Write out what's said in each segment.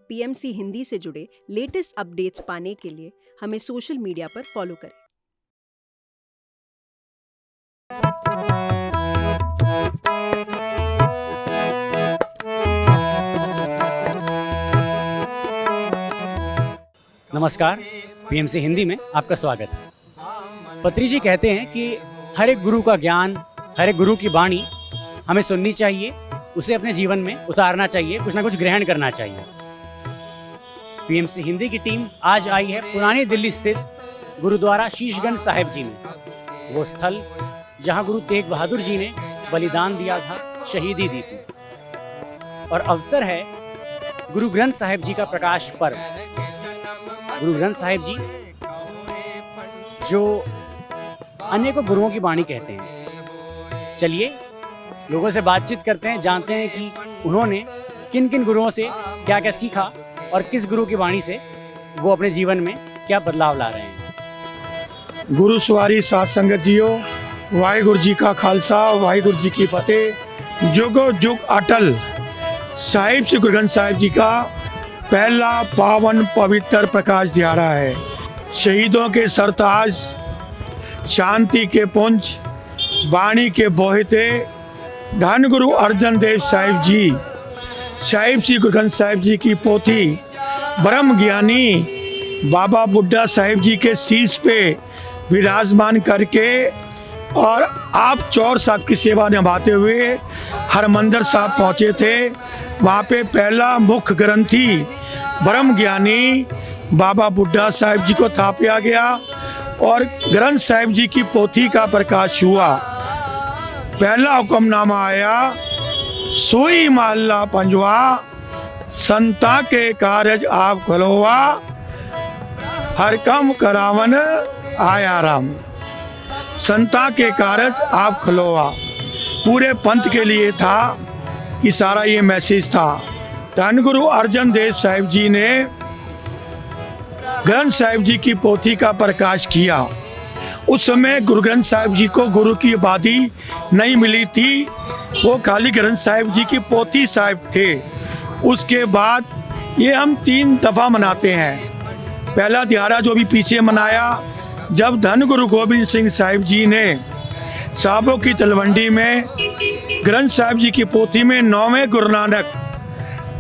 PMC Hindi से जुड़े latest updates पाने के लिए हमें सोशल मीडिया पर फॉलो करें। नमस्कार, पीएमसी हिंदी में आपका स्वागत है। पत्री जी कहते हैं कि हर एक गुरु का ज्ञान, हर एक गुरु की वाणी हमें सुननी चाहिए, उसे अपने जीवन में उतारना चाहिए, कुछ ना कुछ ग्रहण करना चाहिए। पीएमसी हिंदी की टीम आज आई है पुरानी दिल्ली स्थित गुरुद्वारा शीशगंज साहिब जी में, वो स्थल जहां गुरु तेग बहादुर जी ने बलिदान दिया था, शहीदी दी थी। और अवसर है गुरु ग्रंथ साहिब जी का प्रकाश पर्व। गुरु ग्रंथ साहिब जी जो अनेकों गुरुओं की वाणी कहते हैं। चलिए लोगों से बातचीत करते हैं, जानते हैं कि उन्होंने किन किन गुरुओं से क्या क्या सीखा और किस गुरु की वाणी से वो अपने जीवन में क्या बदलाव ला रहे हैं। गुरु सवारी साध संगत जियो, वाहिगुरु जी का खालसा, वाहिगुरु जी की फतेह। जुगो जुग अटल साहिब श्री गुरु ग्रंथ साहिब जी का पहला पावन पवित्र प्रकाश दिहाड़ा है। शहीदों के सरताज, शांति के पुंज, वाणी के बोहते धन गुरु अर्जन देव साहिब जी, साहिब श्री गुरु ग्रंथ साहिब जी की पोथी ब्रह्म ज्ञानी बाबा बुड्ढा साहिब जी के शीश पे विराजमान करके और आप चौर साहब की सेवा निभाते हुए हरमंदिर साहब पहुँचे थे। वहाँ पे पहला मुख्य ग्रंथी ब्रह्म ज्ञानी बाबा बुड्ढा साहिब जी को थापया गया और ग्रंथ साहिब जी की पोथी का प्रकाश हुआ। पहला हुक्मनामा आया, सोई महला पंजवा, संता के कारज आप खलोवा, हर कम करावन आया राम। संता के कारज आप खलोवा पूरे पंथ के लिए था कि सारा ये मैसेज था। धन गुरु अर्जन देव साहिब जी ने ग्रंथ साहिब जी की पोथी का प्रकाश किया। उस समय गुरु ग्रंथ साहिब जी को गुरु की उपाधि नहीं मिली थी, वो खाली ग्रंथ साहिब जी की पोथी साहिब थे। उसके बाद ये हम 3 दफ़ा मनाते हैं। पहला दिहाड़ा जो भी पीछे मनाया, जब धन गुरु गोबिंद सिंह साहिब जी ने साहबों की तलवंडी में ग्रंथ साहिब जी की पोथी में 9वें गुरु नानक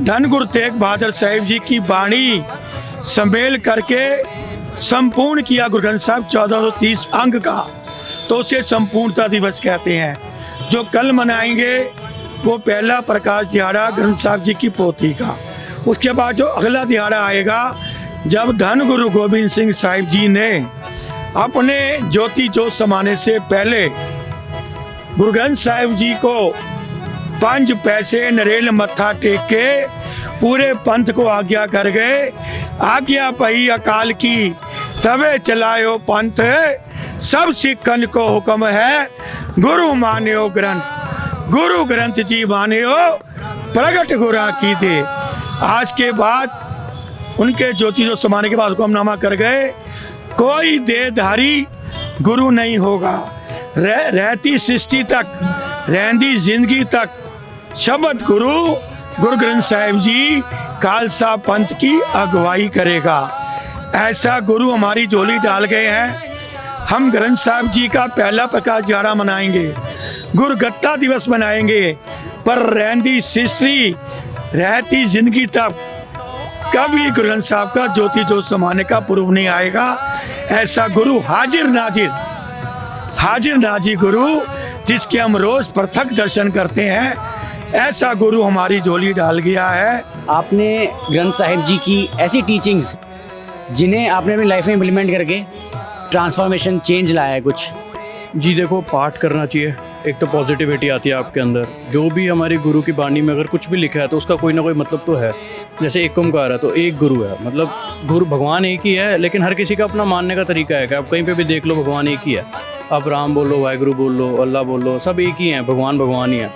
धन गुरु तेग बहादुर साहिब जी की वाणी सम्मेल करके संपूर्ण किया गुरु ग्रंथ साहिब 1430 अंग का, तो उसे संपूर्णता दिवस कहते हैं। जो कल मनाएंगे वो पहला प्रकाश दिहाड़ा ग्रंथ साहिब जी की पोथी का। उसके बाद जो अगला दिहाड़ा आएगा, जब धन गुरु गोबिंद सिंह साहिब जी ने अपने ज्योति जोत समाने से पहले गुरु ग्रंथ साहिब जी को 5 पैसे नरेल मत्था टेक के पूरे पंथ को आज्ञा कर गए। आज्ञा पही अकाल की तबे चलायो पंथ, सब सिखन को हुक्म है गुरु मान्यो ग्रंथ। गुरु ग्रंथ जी मान्यो प्रगट गुरा की दे। आज के बाद उनके ज्योति जो समाने के बाद हुक्मनामा कर गए, कोई देहधारी गुरु नहीं होगा। रहती सृष्टि तक, रहती जिंदगी तक शब्द गुरु गुरु ग्रंथ साहिब जी खालसा पंथ की अगुवाई करेगा। ऐसा गुरु हमारी झोली डाल गए हैं। हम ग्रंथ साहिब जी का पहला प्रकाश दिहाड़ा मनाएंगे, गुरुगत्ता दिवस मनाएंगे, पर रहती सृष्टि, रहती जिंदगी तक कभी गुरु ग्रंथ साहिब का ज्योति जोत समाने का पूर्व नहीं आएगा। ऐसा गुरु हाजिर नाजिर गुरु, जिसके हम रोज पृथक दर्शन करते हैं, ऐसा गुरु हमारी झोली डाल गया है। आपने ग्रंथ साहिब जी की ऐसी टीचिंग्स जिन्हें आपने अपनी लाइफ में इम्प्लीमेंट करके ट्रांसफॉर्मेशन, चेंज लाया है कुछ? जी देखो, पाठ करना चाहिए। एक तो पॉजिटिविटी आती है आपके अंदर। जो भी हमारी गुरु की वाणी में अगर कुछ भी लिखा है तो उसका कोई ना कोई मतलब तो है। जैसे एक ओंकार है तो एक गुरु है, मतलब गुरु भगवान एक ही है, लेकिन हर किसी का अपना मानने का तरीका है कि आप कहीं पे भी देख लो भगवान एक ही है। आप राम बोलो, वाहिगुरु बोलो, अल्लाह बोलो, सब एक ही हैं, भगवान भगवान ही है।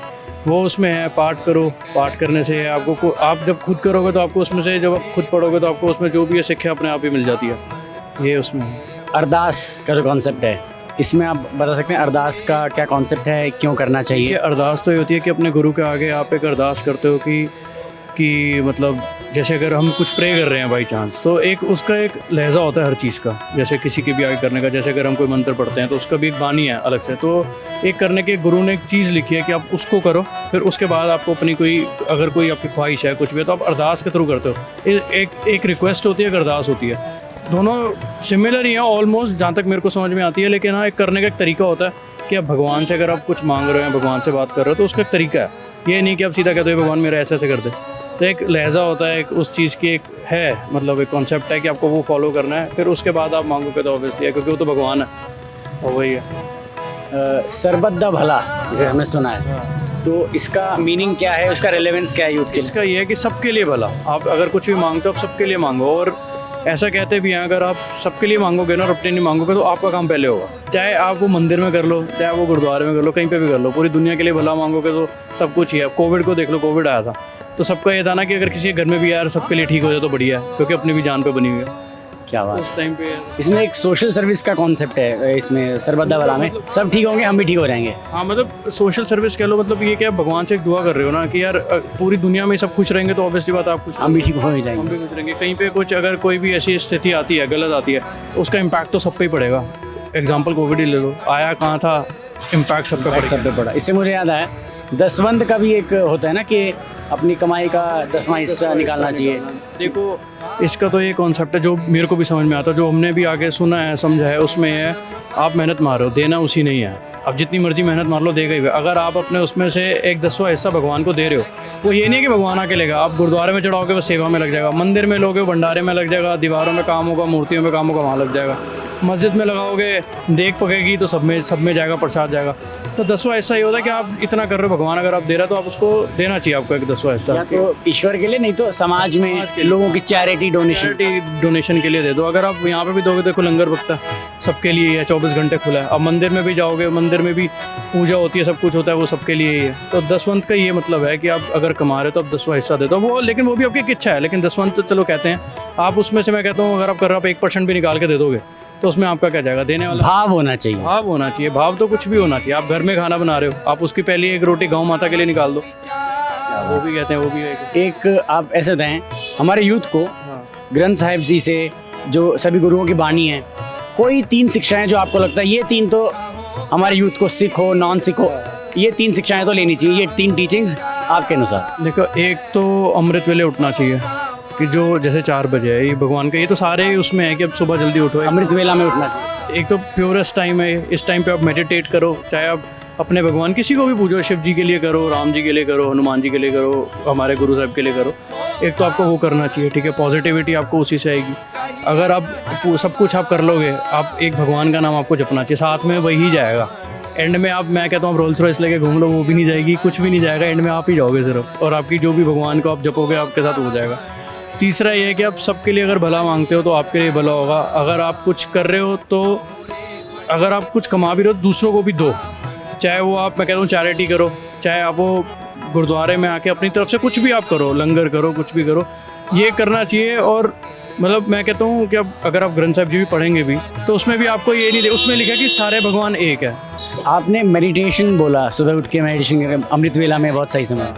वो उसमें है। पाठ करो, पाठ करने से आपको आप जब खुद करोगे तो आपको उसमें से, जब आप खुद पढ़ोगे तो आपको उसमें जो भी है शिक्षा अपने आप ही मिल जाती है। ये उसमें अरदास का जो कॉन्सेप्ट है, इसमें आप बता सकते हैं अरदास का क्या कॉन्सेप्ट है, क्यों करना चाहिए? अरदास तो ये होती है कि अपने गुरु के आगे आप एक अरदास करते हो कि कि मतलब जैसे अगर हम कुछ प्रे कर रहे हैं बाई चांस, तो एक उसका एक लहजा होता है हर चीज़ का, जैसे किसी के भी आगे करने का। जैसे अगर हम कोई मंत्र पढ़ते हैं तो उसका भी एक बानी है अलग से। तो एक करने के गुरु ने एक चीज़ लिखी है कि आप उसको करो, फिर उसके बाद आपको अपनी कोई अगर कोई आपकी ख्वाहिश है कुछ भी है तो आप अरदास के थ्रू करते हो। एक रिक्वेस्ट होती है, एक अरदास होती है, दोनों सिमिलर ही हैं ऑलमोस्ट जहाँ तक मेरे को समझ में आती है। लेकिन हाँ, एक करने का एक तरीका होता है कि आप भगवान से अगर आप कुछ मांग रहे हो, भगवान से बात कर रहे हो, तो उसका एक तरीका है। ये नहीं कि आप सीधा कहते हो भगवान मेरा ऐसे ऐसे कर दे। तो एक लहजा होता है, एक उस चीज़ की एक है, मतलब एक कॉन्सेप्ट है कि आपको वो फॉलो करना है, फिर उसके बाद आप मांगोगे तो ऑब्वियसली है, क्योंकि वो तो भगवान है और वही है। सरबत दा भला जैसे हमने सुना है, तो इसका मीनिंग क्या है, उसका रेलेवेंस क्या है यूथ के लिए? इसका ये है कि सबके लिए भला। आप अगर कुछ भी मांगते हो आप सबके लिए मांगो, और ऐसा कहते भी हैं अगर आप सबके लिए मांगोगे ना और अपने नहीं मांगोगे तो आपका काम पहले होगा। चाहे आप वो मंदिर में कर लो, चाहे वो गुरुद्वारे में कर लो, कहीं पे भी कर लो, पूरी दुनिया के लिए भला मांगोगे तो सब कुछ ही है। कोविड को देख लो, कोविड आया था तो सबका ये था ना कि अगर किसी के घर में भी यार सबके लिए ठीक हो जाए तो बढ़िया है, क्योंकि अपनी भी जान पे बनी हुई है। क्या बात। उस टाइम पे इसमें एक सोशल सर्विस का कॉन्सेप्ट है, इसमें सरबत दा भला में सब ठीक होंगे, हम भी ठीक हो जाएंगे। हाँ, मतलब सोशल सर्विस कह लो, मतलब ये क्या भगवान से एक दुआ कर रहे हो ना कि यार पूरी दुनिया में सब खुश रहेंगे तो ऑब्वियसली बात आप कुछ हम भी ठीक हो ही हम जाएंगे। भी खुश रहेंगे। कहीं पे कुछ अगर कोई भी ऐसी स्थिति आती है, गलत आती है, उसका इम्पैक्ट तो सब पे ही पड़ेगा। एग्जाम्पल कोविड ही ले लो, आया कहाँ था, इम्पैक्ट सब पे सब पे पड़ा। इससे मुझे याद आया दसवंध का भी एक होता है ना कि अपनी कमाई का 10वां हिस्सा निकालना चाहिए। देखो, इसका तो ये कॉन्सेप्ट है जो मेरे को भी समझ में आता है, जो हमने भी आगे सुना है, समझा है, उसमें है आप मेहनत मारो, देना उसी नहीं है। अब जितनी मर्जी मेहनत मार लो, देगा ही। अगर आप अपने उसमें से एक 10वां हिस्सा भगवान को दे रहे हो, वो ये नहीं कि भगवान आके लेगा। आप गुरुद्वारे में चढ़ाओगे वो सेवा में लग जाएगा, मंदिर में लोगे वो भंडारे में लग जाएगा, दीवारों में काम होगा, मूर्तियों में काम होगा, वहाँ लग जाएगा। मस्जिद में लगाओगे, देख पकेगी तो सब में जाएगा, प्रसाद जाएगा। तो 10वां हिस्सा ये होता है कि आप इतना कर रहे हो, भगवान अगर आप दे रहा तो आप उसको देना चाहिए, आपको एक 10वां हिस्सा। या तो ईश्वर के लिए, नहीं तो समाज में लोगों की चैरिटी डोनेशन के लिए दे दो। अगर आप यहाँ पे भी दोगे, देखो लंगर बकता है सबके लिए है, 24 घंटे खुला है। अब मंदिर में भी जाओगे, मंदिर में भी पूजा होती है, सब कुछ होता है, वो सबके लिए ही है। तो दसवंत का ये मतलब है कि आप अगर कमा रहे हो तो आप 10वां हिस्सा दे दो। वो लेकिन वो भी आपकी एक इच्छा है, लेकिन दसवंत तो चलो कहते हैं आप उसमें से, मैं कहता हूँ अगर आप कर रहे हो, आप 1% भी निकाल के दे दोगे तो उसमें आपका क्या जाएगा? देने वाला भाव होना चाहिए। भाव होना चाहिए। भाव तो कुछ भी होना चाहिए। आप घर में खाना बना रहे हो, आप उसकी पहली एक रोटी गौ माता के लिए निकाल दो, वो भी कहते हैं, वो भी एक आप ऐसे दें हमारे यूथ को ग्रंथ साहिब जी से, जो सभी गुरुओं की बानी है, कोई 3 शिक्षाएं जो आपको लगता है ये 3 तो हमारे यूथ को, सिख हो नॉन सिख हो, ये 3 शिक्षाएं तो लेनी चाहिए, ये 3 टीचिंग्स आपके अनुसार? देखो, एक तो अमृत वेले उठना चाहिए, कि जो जैसे 4 बजे है, ये भगवान का, ये तो सारे उसमें है कि अब सुबह जल्दी उठो। अमृत वेला में उठना चाहिए। एक तो प्योरेस्ट टाइम है, इस टाइम पे आप मेडिटेट करो, चाहे आप अपने भगवान किसी को भी पूजो, शिव जी के लिए करो, राम जी के लिए करो, हनुमान जी के लिए करो, हमारे गुरु साहब के लिए करो। एक तो आपको वो करना चाहिए, ठीक है, पॉजिटिविटी आपको उसी से आएगी। अगर आप सब कुछ आप कर लोगे, आप एक भगवान का नाम आपको जपना चाहिए, साथ में वही जाएगा। एंड में आप, मैं कहता हूँ रोल्स रॉयस लेके घूम लो, वो भी नहीं जाएगी, कुछ भी नहीं जाएगा, एंड में आप ही जाओगे सिर्फ, और आपकी जो भी भगवान को आप जपोगे आपके साथ हो जाएगा। तीसरा ये है कि आप सबके लिए अगर भला मांगते हो तो आपके लिए भला होगा। अगर आप कुछ कर रहे हो तो, अगर आप कुछ कमा भी रहे हो, दूसरों को भी दो, चाहे वो आप, मैं कहता हूँ चैरिटी करो, चाहे आप वो गुरुद्वारे में आके अपनी तरफ से कुछ भी आप करो, लंगर करो, कुछ भी करो, ये करना चाहिए। और मतलब मैं कहता हूँ कि अब अगर आप ग्रंथ साहिब जी भी पढ़ेंगे भी तो उसमें भी आपको ये नहीं, उसमें लिखा है कि सारे भगवान एक है। आपने मेडिटेशन बोला, सुबह उठ के मेडिटेशन, अमृत वेला में, बहुत सही समय।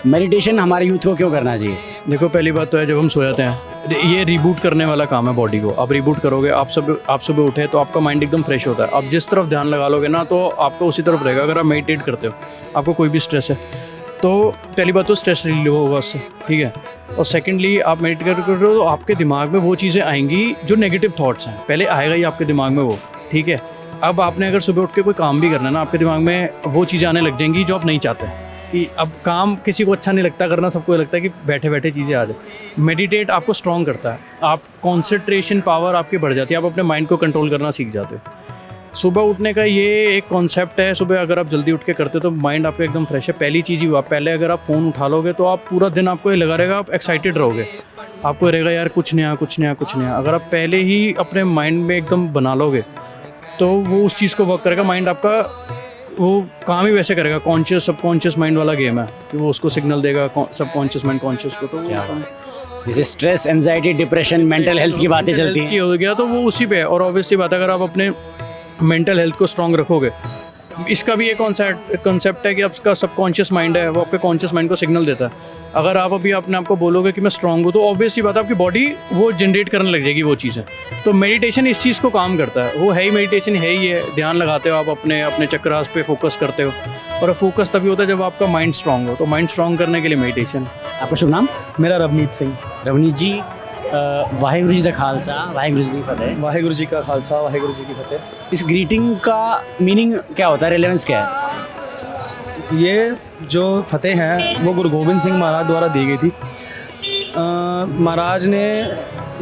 मेडिटेशन हमारे यूथ को क्यों करना चाहिए? देखो, पहली बात तो है जब हम सो जाते हैं, ये रिबूट करने वाला काम है बॉडी को। आप रिबूट करोगे, आप सुबह उठे तो आपका माइंड एकदम फ्रेश होता है। आप जिस तरफ ध्यान लगा लोगे ना तो आपको उसी तरफ रहेगा। अगर आप मेडिटेट करते हो, आपको कोई भी स्ट्रेस है तो पहली बात तो स्ट्रेस रिलीव होगा उससे, ठीक है। और सेकेंडली आप मेडिटेट कर रहे हो तो आपके दिमाग में वो चीज़ें आएंगी जो नेगेटिव थॉट्स हैं, पहले आएगा ही आपके दिमाग में वो, ठीक है। अब आपने अगर सुबह उठ के कोई काम भी करना है ना, आपके दिमाग में वो चीज़ें आने लग जाएंगी जो आप नहीं चाहते हैं। कि अब काम किसी को अच्छा नहीं लगता करना, सबको लगता है कि बैठे बैठे चीज़ें आ जाए। मेडिटेट आपको स्ट्रॉन्ग करता है, आप कॉन्सेंट्रेशन पावर आपकी बढ़ जाती है, आप अपने माइंड को कंट्रोल करना सीख जाते हो। सुबह उठने का ये एक कॉन्सेप्ट है, सुबह अगर आप जल्दी उठ के करते हो तो माइंड आपका एकदम फ्रेश है। पहली चीज़ ही हुआ, पहले अगर आप फ़ोन उठा लोगे तो आप पूरा दिन आपको ये लगा रहेगा, आप एक्साइटेड रहोगे, आपको रहेगा यार कुछ नया कुछ नया कुछ नया। अगर आप पहले ही अपने माइंड में एकदम बना लोगे तो वो उस चीज़ को वर्क करेगा, माइंड आपका वो काम ही वैसे करेगा। कॉन्शियस सबकॉन्शियस माइंड वाला गेम है कि वो उसको सिग्नल देगा सबकॉन्शियस माइंड कॉन्शियस को। तो जैसे stress, anxiety, depression, mental health की बातें चलती हैं, हो गया तो वो उसी पे है। और ऑब्वियसली बात है, अगर आप अपने मेंटल हेल्थ को स्ट्रॉन्ग रखोगे इसका भी एक कॉन्सेप्ट है कि आपका सबकॉन्शियस माइंड है, वो आपके कॉन्शियस माइंड को सिग्नल देता है। अगर आप अभी अपने आप को बोलोगे कि मैं स्ट्रांग हूँ, तो ऑब्वियसली बात है आपकी बॉडी वो जनरेट करने लग जाएगी वो चीज़ें। तो मेडिटेशन इस चीज़ को काम करता है, वो है ही मेडिटेशन, है ही है। ध्यान लगाते हो आप, अपने चक्रास पे फोकस करते हो, और फोकस तभी होता है जब आपका माइंड स्ट्रांग हो। तो माइंड स्ट्रांग करने के लिए मेडिटेशन। आपका शुभ नाम? मेरा रवनीत सिंह। रवनीत जी, वाहेगुरु जी दा खालसा, वाहेगुरु जी की फतेह। वाहेगुरु जी का खालसा, वाहेगुरु जी की फतेह। इस ग्रीटिंग का मीनिंग क्या होता है, रेलेवेंस क्या है? ये जो फतेह है वो गुरु गोविंद सिंह महाराज द्वारा दी गई थी। महाराज ने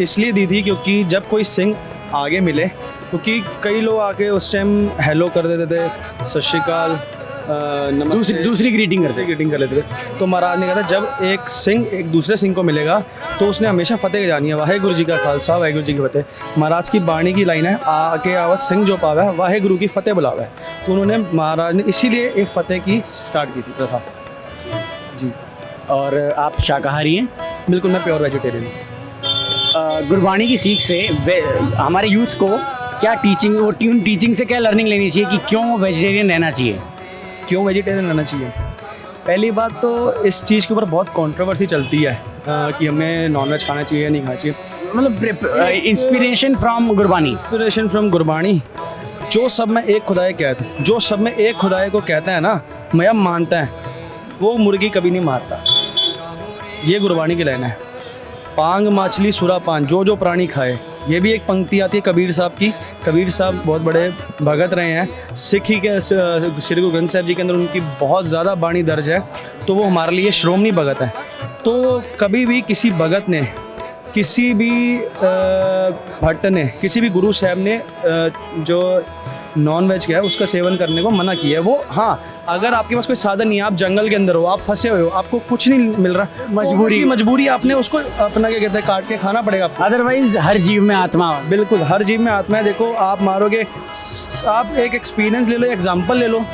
इसलिए दी थी क्योंकि जब कोई सिंह आगे मिले, क्योंकि कई लोग आके उस टाइम हेलो कर देते थे, सत श्री अकाल, नमस्ते, दूसरी ग्रीटिंग करते हैं। ग्रीटिंग कर लेते थे। तो महाराज ने कहा था जब एक सिंह एक दूसरे सिंह को मिलेगा तो उसने हमेशा फतेह जानी है। वाहेगुरु जी का खालसा, वाहेगुरु जी की फतेह। महाराज की बाणी की लाइन है, आके आवत सिंह जो पावे है, वाहेगुरु की फतेह बुलावे है। तो उन्होंने, महाराज ने इसीलिए एक फतेह की स्टार्ट की थी प्रथा जी। और आप शाकाहारी हैं? बिल्कुल, मैं प्योर वेजिटेरियन हूँ। गुरबाणी की सीख से हमारे यूथ को क्या टीचिंग, और ट्यून टीचिंग से क्या लर्निंग लेनी चाहिए कि क्यों वेजिटेरियन रहना चाहिए? क्यों वेजिटेरियन रहना चाहिए? पहली बात तो इस चीज़ के ऊपर बहुत कंट्रोवर्सी चलती है कि हमें नॉनवेज खाना चाहिए या नहीं खाना चाहिए। मतलब inspiration from Gurbani. Inspiration from Gurbani, जो सब में एक खुदाई कहते हैं, जो सब में एक खुदाई को कहते हैं ना, मैं मानता है, वो मुर्गी कभी नहीं मारता। ये गुरबाणी की लाइन है। पांग मछली सुरा पान, जो जो प्राणी खाए। ये भी एक पंक्ति आती है कबीर साहब की। कबीर साहब बहुत बड़े भगत रहे हैं। सिख ही के श्री गुरु ग्रंथ साहिब जी के अंदर उनकी बहुत ज़्यादा बाणी दर्ज है, तो वो हमारे लिए श्रोमणी भगत है। तो कभी भी किसी भगत ने, किसी भी भट्ट ने, किसी भी गुरु साहब ने जो नॉन वेज क्या है उसका सेवन करने को मना किया है। वो हाँ, अगर आपके पास कोई साधन नहीं है, आप जंगल के अंदर हो, आप फंसे हुए हो, आपको कुछ नहीं मिल रहा, मजबूरी आपने उसको अपना क्या कहते हैं काट के खाना पड़ेगा। अदरवाइज हर जीव में आत्मा। बिल्कुल, हर जीव में आत्मा है। देखो, आप मारोगे, आप एक एक्सपीरियंस ले लो, एग्जाम्पल ले लो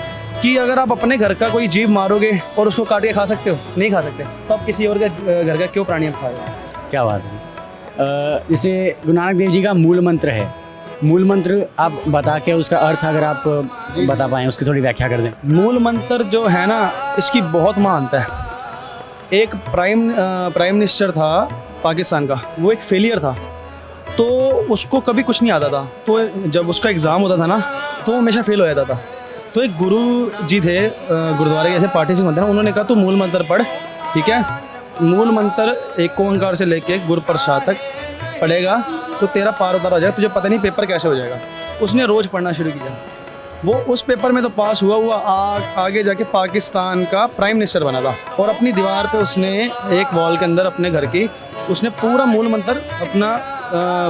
कि अगर आप अपने घर का कोई जीव मारोगे और उसको काट के खा सकते हो? नहीं खा सकते। तो आप किसी और के घर का क्यों प्राणी आप खाओगे? क्या बात है। जैसे गुरु नानक देव जी का मूल मंत्र है, मूल मंत्र आप बता के उसका अर्थ अगर आप बता पाएँ, उसकी थोड़ी व्याख्या कर दें। मूल मंत्र जो है ना, इसकी बहुत महानता है। एक प्राइम मिनिस्टर था पाकिस्तान का, वो एक फेलियर था, तो उसको कभी कुछ नहीं आता था। तो जब उसका एग्ज़ाम होता था ना, तो वो हमेशा फेल हो जाता था। तो एक गुरु जी थे गुरुद्वारे के, ऐसे पार्टी सिंह होते हैं ना, उन्होंने कहा तू मूल मंत्र पढ़, ठीक है? मूल मंत्र एक ओंकार से लेके गुरु प्रसाद तक पढ़ेगा तो तेरा पार उतार हो जाएगा, तुझे पता नहीं पेपर कैसे हो जाएगा। उसने रोज़ पढ़ना शुरू किया। वो उस पेपर में तो पास हुआ आगे जाके पाकिस्तान का प्राइम मिनिस्टर बना था। और अपनी दीवार पे उसने एक वॉल के अंदर अपने घर की उसने पूरा मूल मंत्र अपना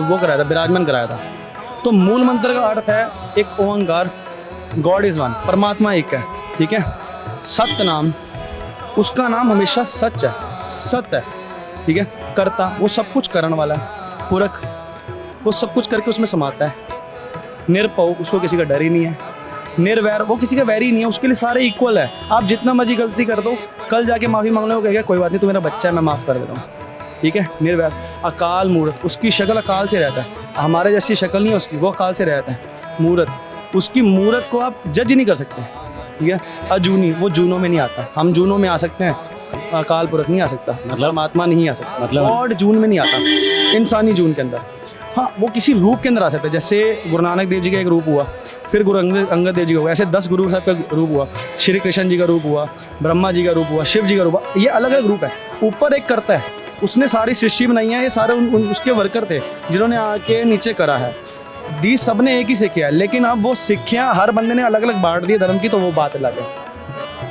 वो कराया था, विराजमान कराया था। तो मूल मंत्र का अर्थ है एक ओंकार, गॉड इज़ वन, परमात्मा एक है, ठीक है? सत्य नाम, उसका नाम हमेशा सच है, सत्य है, ठीक है? कर्ता, वो सब कुछ करने वाला है। पुरख, वो सब कुछ करके उसमें समाता है। निरपव, उसको किसी का डर ही नहीं है। निर्वैर, वो किसी का वैर ही नहीं है, उसके लिए सारे इक्वल है। आप जितना मर्जी गलती कर दो, कल जाके माफ़ी मांग लो, वो कहेगा कोई बात नहीं, तू मेरा बच्चा है, मैं माफ़ कर देता हूँ, ठीक है? निर्वैर। अकाल मूर्त, उसकी शक्ल अकाल से रहता है, हमारे जैसी शक्ल नहीं है उसकी, वो अकाल से रहता है। मूर्त, उसकी मूर्त को आप जज नहीं कर सकते, ठीक है? अजूनी, वो जूनों में नहीं आता, हम जूनों में आ सकते हैं, अकाल पुरख नहीं आ सकता, मतलब आत्मा नहीं आ सकता, मतलब गॉड जून में नहीं आता, इंसानी जून के अंदर। हाँ, वो किसी रूप के अंदर आ सकता है। जैसे गुरु नानक देव जी का एक रूप हुआ, फिर गुरु अंगद देव जी का हुआ, ऐसे 10 गुरु साहब का रूप हुआ, श्री कृष्ण जी का रूप हुआ, ब्रह्मा जी का रूप हुआ, शिव जी का रूप हुआ। ये अलग अलग रूप है। ऊपर एक करता है, उसने सारी सृष्टि बनाई है, ये सारे उसके वर्कर थे जिन्होंने आके नीचे करा है। दी सब ने एक ही सीखा है, लेकिन अब वो सिक्खियाँ हर बंदे ने अलग अलग बांट दी धर्म की, तो वो बात अलग है,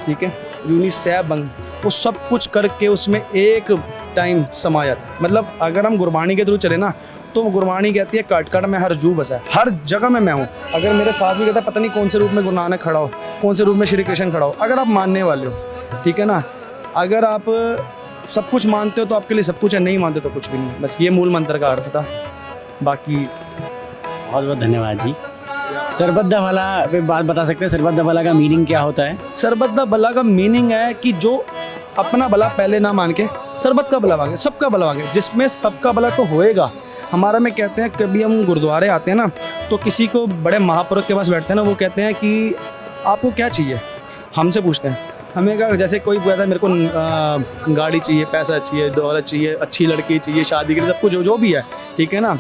ठीक है? यूनिसेबंग, वो सब कुछ करके उसमें एक टाइम समा जाता है। मतलब अगर हम गुरबाणी के थ्रू चले ना, तो गुरबाणी कहती है कट कट में हर जू बसा है, हर जगह में मैं हूँ। अगर मेरे साथ भी कहता है पता नहीं कौन से रूप में गुरु नानक खड़ा हो, कौन से रूप में श्री कृष्ण खड़ा हो, अगर आप मानने वाले हो, ठीक है ना? अगर आप सब कुछ मानते हो तो आपके लिए सब कुछ है, नहीं मानते तो कुछ भी नहीं। बस ये मूल मंत्र का अर्थ था। बाकी बहुत बहुत धन्यवाद जी। सरबत दा भला पे बात बता सकते हैं, सरबत दा भला का मीनिंग क्या होता है? सरबत दा भला का मीनिंग है कि जो अपना भला पहले ना मान के सरबत का भला मांगे, सबका भला मांगे, जिसमें सबका भला तो होएगा। हमारा में कहते हैं, कभी हम गुरुद्वारे आते हैं ना, तो किसी को बड़े महापुरुष के पास बैठते हैं ना, वो कहते हैं कि आपको क्या चाहिए, हमसे पूछते हैं। हमें क्या, जैसे कोई कहता है मेरे को गाड़ी चाहिए, पैसा चाहिए, दौलत चाहिए, अच्छी लड़की चाहिए, शादी के लिए सब कुछ जो भी है, ठीक है ना।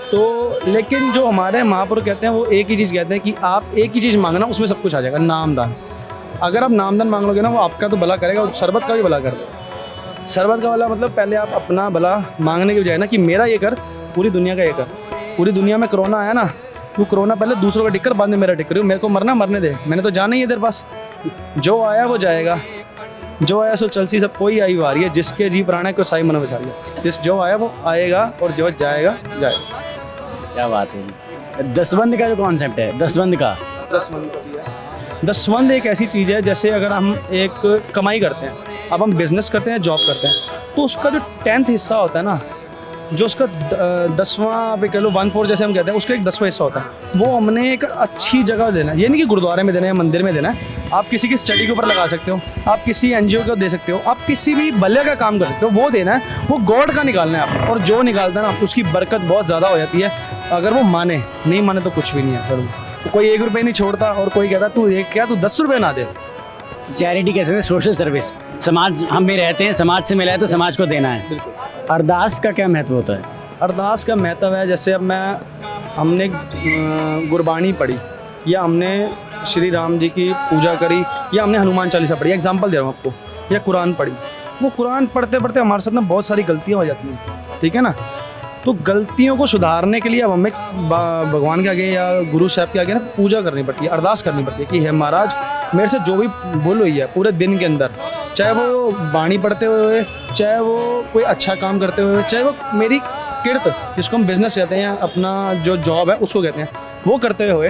तो लेकिन जो हमारे महापुरुष कहते हैं वो एक ही चीज़ कहते हैं कि आप एक ही चीज़ मांगना, उसमें सब कुछ आ जाएगा, नामदान। अगर आप नामदान मांग लोगे ना, वो आपका तो भला करेगा, शरबत का भी भला कर देगा। शरबत का भला मतलब पहले आप अपना भला मांगने की बजाय ना कि मेरा ये कर, पूरी दुनिया का ये कर। पूरी दुनिया में कोरोना आया ना, वो कोरोना पहले दूसरों का टिक्कर, बाद में मेरा टिक्कर, मेरे को मरना मरने दे, मैंने तो जाना ही है तेरे पास। जो आया वो जाएगा, जो आया सो चलसी, सब कोई आई वारी है, जिसके जी प्राण है को साई मन बचा लिया। जिस जो आया वो आएगा और जो जाएगा जाएगा। क्या बात है। दसबंद का जो कॉन्सेप्ट है, दसबंद का, दसवंध एक ऐसी चीज़ है, जैसे अगर हम एक कमाई करते हैं, अब हम बिजनेस करते हैं, जॉब करते हैं, तो उसका जो 10th हिस्सा होता है ना, जो उसका 10वां पे कह लो 1/4 जैसे हम कहते हैं, उसका एक 10वां हिस्सा होता है, वो हमने एक अच्छी जगह देना है। ये नहीं कि गुरुद्वारे में देना है, मंदिर में देना है, आप किसी की स्टडी के ऊपर लगा सकते हो, आप किसी NGO को दे सकते हो, आप किसी भी भले का काम कर सकते हो, वो देना है, वो गॉड का निकालना है आप। और जो निकालता है ना, उसकी बरकत बहुत ज़्यादा हो जाती है, अगर वो माने, नहीं माने तो कुछ भी नहीं है। जरूर कोई 1 रुपये नहीं छोड़ता, और कोई कहता तू एक क्या, तू 10 रुपये ना दे। चैरिटी कह सकते हैं, सोशल सर्विस। समाज हम में रहते हैं, समाज से मिला है तो समाज को देना है। अरदास का क्या महत्व होता है? अरदास का महत्व है, जैसे अब हमने गुरबाणी पढ़ी, या हमने श्री राम जी की पूजा करी, या हमने हनुमान चालीसा पढ़ी, एग्जाम्पल दे रहा हूँ आपको, या कुरान पढ़ी। वो कुरान पढ़ते पढ़ते हमारे साथ में बहुत सारी गलतियाँ हो जाती हैं, ठीक है ना। तो गलतियों को सुधारने के लिए अब हमें भगवान के आगे या गुरु साहब के आगे ना पूजा करनी पड़ती है, अरदास करनी पड़ती है कि हे महाराज, मेरे से जो भी भूल हुई है पूरे दिन के अंदर, चाहे वो बाणी पढ़ते हुए, चाहे वो कोई अच्छा काम करते हुए, चाहे वो मेरी किरत, जिसको हम बिजनेस कहते हैं, अपना जो जॉब है उसको कहते हैं, वो करते हुए,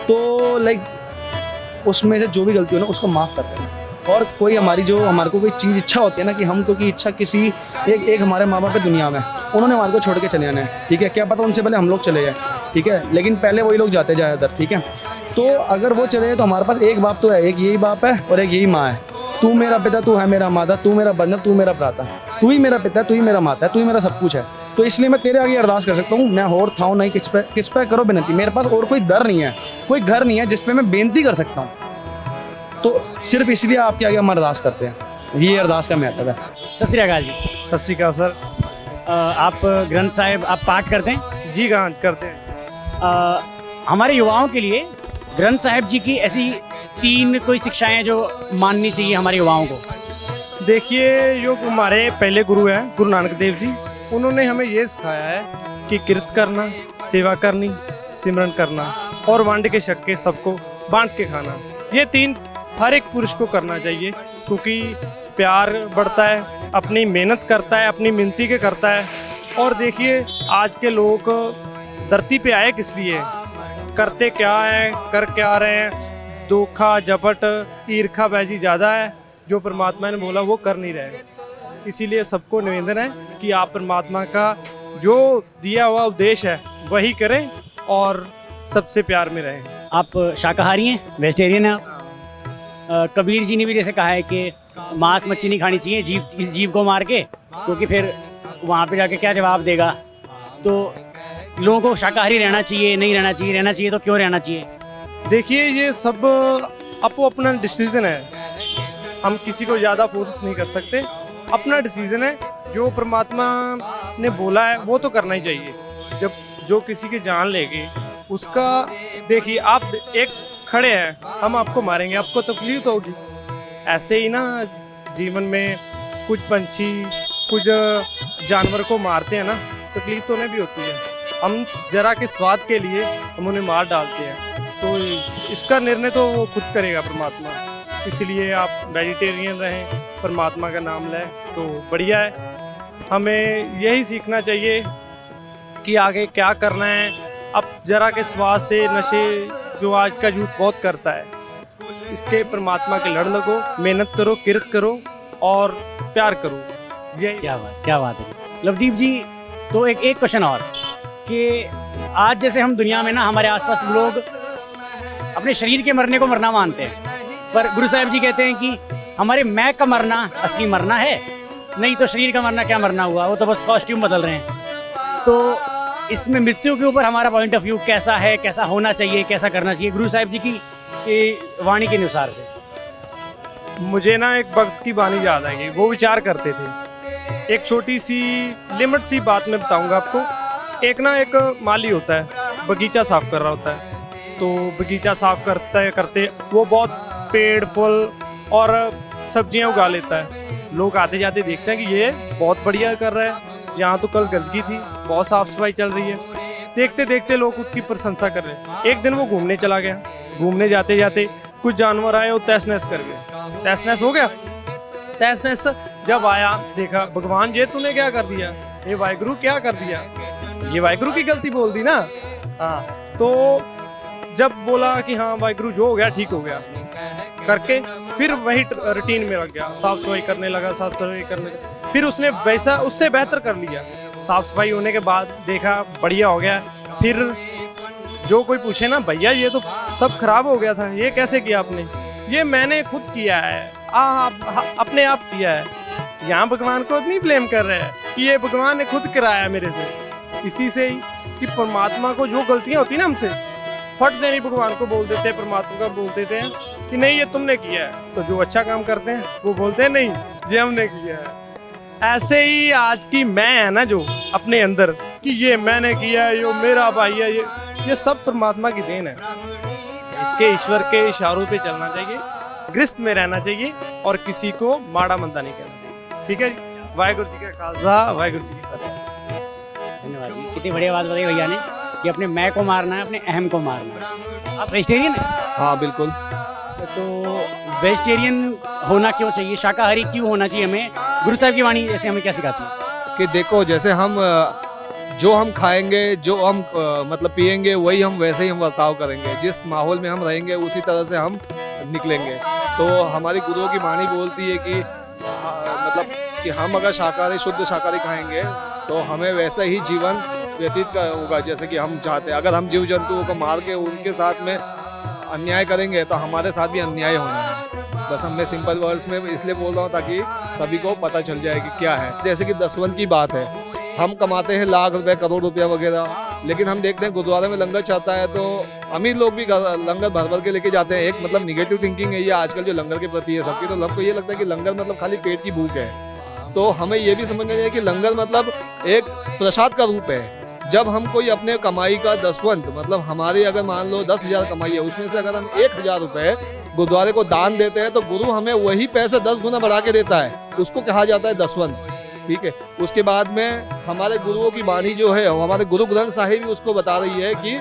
तो लाइक उसमें से जो भी गलती हो ना, उसको माफ़ करते हैं। और कोई हमारी जो हमारे को कोई चीज़ इच्छा होती है ना, कि हमको की इच्छा किसी एक हमारे माँ बाप है दुनिया में, उन्होंने हमारे को छोड़ के चले जाना है, ठीक है, क्या पता उनसे पहले हम लोग चले जाए, ठीक है, लेकिन पहले वही लोग जाते ज़्यादातर, ठीक है। तो अगर वो चले जाए तो हमारे पास एक बाप तो है, एक यही बाप है और एक यही माँ है। तू मेरा पिता, तू है मेरा माता, तू मेरा बंधन, तू मेरा भ्राता, तू ही मेरा पिता, तू ही मेरा माता है, तू ही मेरा सब कुछ है। तो इसलिए मैं तेरे आगे अरदास कर सकता हूँ, मैं और था नहीं, किस पे करो बेनती। मेरे पास और कोई दर नहीं है, कोई घर नहीं है जिस पे मैं बेनती कर सकता हूँ, तो सिर्फ इसलिए आपके आगे हम अरदास करते हैं। ये अरदास का महत्व है। सत श्री अकाल जी। सत श्री अकाल सर। आप ग्रंथ साहिब आप पाठ करते हैं? जी हाँ, करते हैं। हमारे युवाओं के लिए ग्रंथ साहिब जी की ऐसी 3 कोई शिक्षाएं जो माननी चाहिए हमारे युवाओं को। देखिए, जो हमारे पहले गुरु हैं गुरु नानक देव जी, उन्होंने हमें ये सिखाया है कि किरत करना, सेवा करनी, सिमरन करना और वांड के शक्के सबको बांट के खाना। ये 3 हर एक पुरुष को करना चाहिए, क्योंकि प्यार बढ़ता है, अपनी मेहनत करता है, अपनी मिन्नती के करता है। और देखिए, आज के लोग धरती पे आए किस लिए, करते क्या है, कर क्या रहे हैं, धोखा झपट ईर्खा बैजी ज़्यादा है, जो परमात्मा ने बोला वो कर नहीं रहे। इसीलिए सबको निवेदन है कि आप परमात्मा का जो दिया हुआ उपदेश है वही करें और सबसे प्यार में रहें। आप शाकाहारी हैं, वेजिटेरियन हैं आप? कबीर जी ने भी जैसे कहा है कि मांस मच्छी नहीं खानी चाहिए इस जीव को मार के, क्योंकि फिर वहाँ पे जाके क्या जवाब देगा। तो लोगों को शाकाहारी रहना चाहिए, नहीं रहना चाहिए, रहना चाहिए तो क्यों रहना चाहिए? देखिए, ये सब अपो अपना डिसीज़न है, हम किसी को ज़्यादा फोर्स नहीं कर सकते, अपना डिसीज़न है। जो परमात्मा ने बोला है वो तो करना ही चाहिए। जब जो किसी की जान लेगी उसका, देखिए आप एक खड़े हैं, हम आपको मारेंगे, आपको तकलीफ होगी। ऐसे ही ना जीवन में कुछ पंछी, कुछ जानवर को मारते हैं ना, तकलीफ तो उन्हें भी होती है। हम जरा के स्वाद के लिए हम उन्हें मार डालते हैं, तो इसका निर्णय तो वो खुद करेगा परमात्मा। इसलिए आप वेजिटेरियन रहें, परमात्मा का नाम लें तो बढ़िया है। हमें यही सीखना चाहिए कि आगे क्या करना है। अब जरा के स्वाद से नशे जो आज का यूथ बहुत करता है, इसके परमात्मा के लड़ लगो, मेहनत करो, किरत करो और प्यार करो। ये क्या बात है लवदीप जी। तो एक क्वेश्चन और कि आज जैसे हम दुनिया में ना, हमारे आसपास लोग अपने शरीर के मरने को मरना मानते हैं, पर गुरु साहिब जी कहते हैं कि हमारे मैं का मरना असली मरना है, नहीं तो शरीर का मरना क्या मरना हुआ, वो तो बस कॉस्ट्यूम बदल रहे हैं। तो इसमें मृत्यु के ऊपर हमारा पॉइंट ऑफ व्यू कैसा है, कैसा होना चाहिए, कैसा करना चाहिए? गुरु साहिब जी की की वाणी के अनुसार से? मुझे ना एक वक्त की बानी याद आएगी, वो विचार करते थे। एक छोटी सी लिमिट सी बात मैं बताऊंगा आपको। एक माली होता है, बगीचा साफ कर रहा होता है। तो बगीचा साफ करते करते वो बहुत पेड़ फूल और सब्जियां उगा लेता है। लोग आते जाते देखते हैं कि ये बहुत बढ़िया कर रहा है, यहाँ तो कल गंदगी थी, बहुत साफ सफाई चल रही है। देखते देखते लोग उसकी प्रशंसा कर रहे हैं। एक दिन वो घूमने चला गया। घूमने जाते जाते कुछ जानवर आए और तहस नहस कर गए। तहस नहस हो गया। तहस नहस जब आया, देखा भगवान ये तूने क्या कर दिया, ये वाहिगुरु क्या कर दिया, ये वाहिगुरु की गलती बोल दी ना। हाँ, तो जब बोला कि हाँ वाहिगुरु जो हो गया ठीक हो गया करके, फिर वही रूटीन में लग गया, साफ सफाई करने लगा, साफ सफाई करने लगा। फिर उसने वैसा उससे बेहतर कर लिया। साफ सफाई होने के बाद देखा बढ़िया हो गया। फिर जो कोई पूछे ना, भैया ये तो सब खराब हो गया था, ये कैसे किया आपने? ये मैंने खुद किया है, अपने आप किया है। यहाँ भगवान को नहीं ब्लेम कर रहे हैं कि ये भगवान ने खुद कराया मेरे से। इसी से ही कि परमात्मा को जो गलतियां होती है ना हमसे, फट देनी भगवान को बोल देते हैं, परमात्मा को बोल देते हैं कि नहीं ये तुमने किया है। तो जो अच्छा काम करते हैं वो बोलते हैं नहीं ये हमने किया है। ऐसे ही आज की मैं है ना जो अपने अंदर कि ये मैंने किया है, ये मेरा भाई है, ये सब परमात्मा की देन है। इसके ईश्वर के इशारों पे चलना चाहिए, गृहस्थ में रहना चाहिए और किसी को माड़ा मंदा नहीं कहना चाहिए। ठीक है जी। वाहिगुरु जी का खालसा, वाहिगुरु जी की फतेह। धन्यवाद जी। कितनी बढ़िया बात बताई भैया ने कि अपने मैं को मारना है, अपने अहम को मारना है। आप वेजिटेरियन हैं? हाँ बिल्कुल। तो वेजिटेरियन होना क्यों चाहिए, शाकाहारी क्यों होना चाहिए हमें? गुरु साहब की वाणी जैसे हमें क्या सिखाती है? कि देखो जैसे हम जो हम खाएंगे, जो हम मतलब पिएंगे, वही हम वैसे ही हम बर्ताव करेंगे। जिस माहौल में हम रहेंगे उसी तरह से हम निकलेंगे। तो हमारी गुरुओं की वाणी बोलती है कि मतलब कि हम अगर शाकाहारी, शुद्ध शाकाहारी खाएंगे तो हमें वैसा ही जीवन व्यतीत का होगा जैसे कि हम चाहते हैं। अगर हम जीव जंतुओं को मार के उनके साथ में अन्याय करेंगे तो हमारे साथ भी अन्याय होना है। बस मैं सिंपल वर्ड्स में इसलिए बोल रहा हूँ ताकि सभी को पता चल जाए कि क्या है। जैसे कि दसवंत की बात है, हम कमाते हैं लाख रुपए, करोड़ रुपया वगैरह, लेकिन हम देखते हैं गुरुद्वारे में लंगर चलता है तो अमीर लोग भी लंगर भर भर के लेके जाते हैं। एक मतलब निगेटिव थिंकिंग है ये आजकल जो लंगर के प्रति है सबकी। तो सबको ये लगता है कि लंगर मतलब खाली पेट की भूख है। तो हमें ये भी समझना चाहिए कि लंगर मतलब एक प्रसाद का रूप है। जब हम कोई अपने कमाई का दसवंत, मतलब हमारी अगर मान लो 10,000 कमाई है, उसमें से अगर हम 1,000 रुपये गुरुद्वारे को दान देते हैं तो गुरु हमें वही पैसे 10 गुना बढ़ा के देता है। उसको कहा जाता है दसवंत। ठीक है। उसके बाद में हमारे गुरुओं की वाणी जो है, हमारे गुरु ग्रंथ साहिब भी उसको बता रही है कि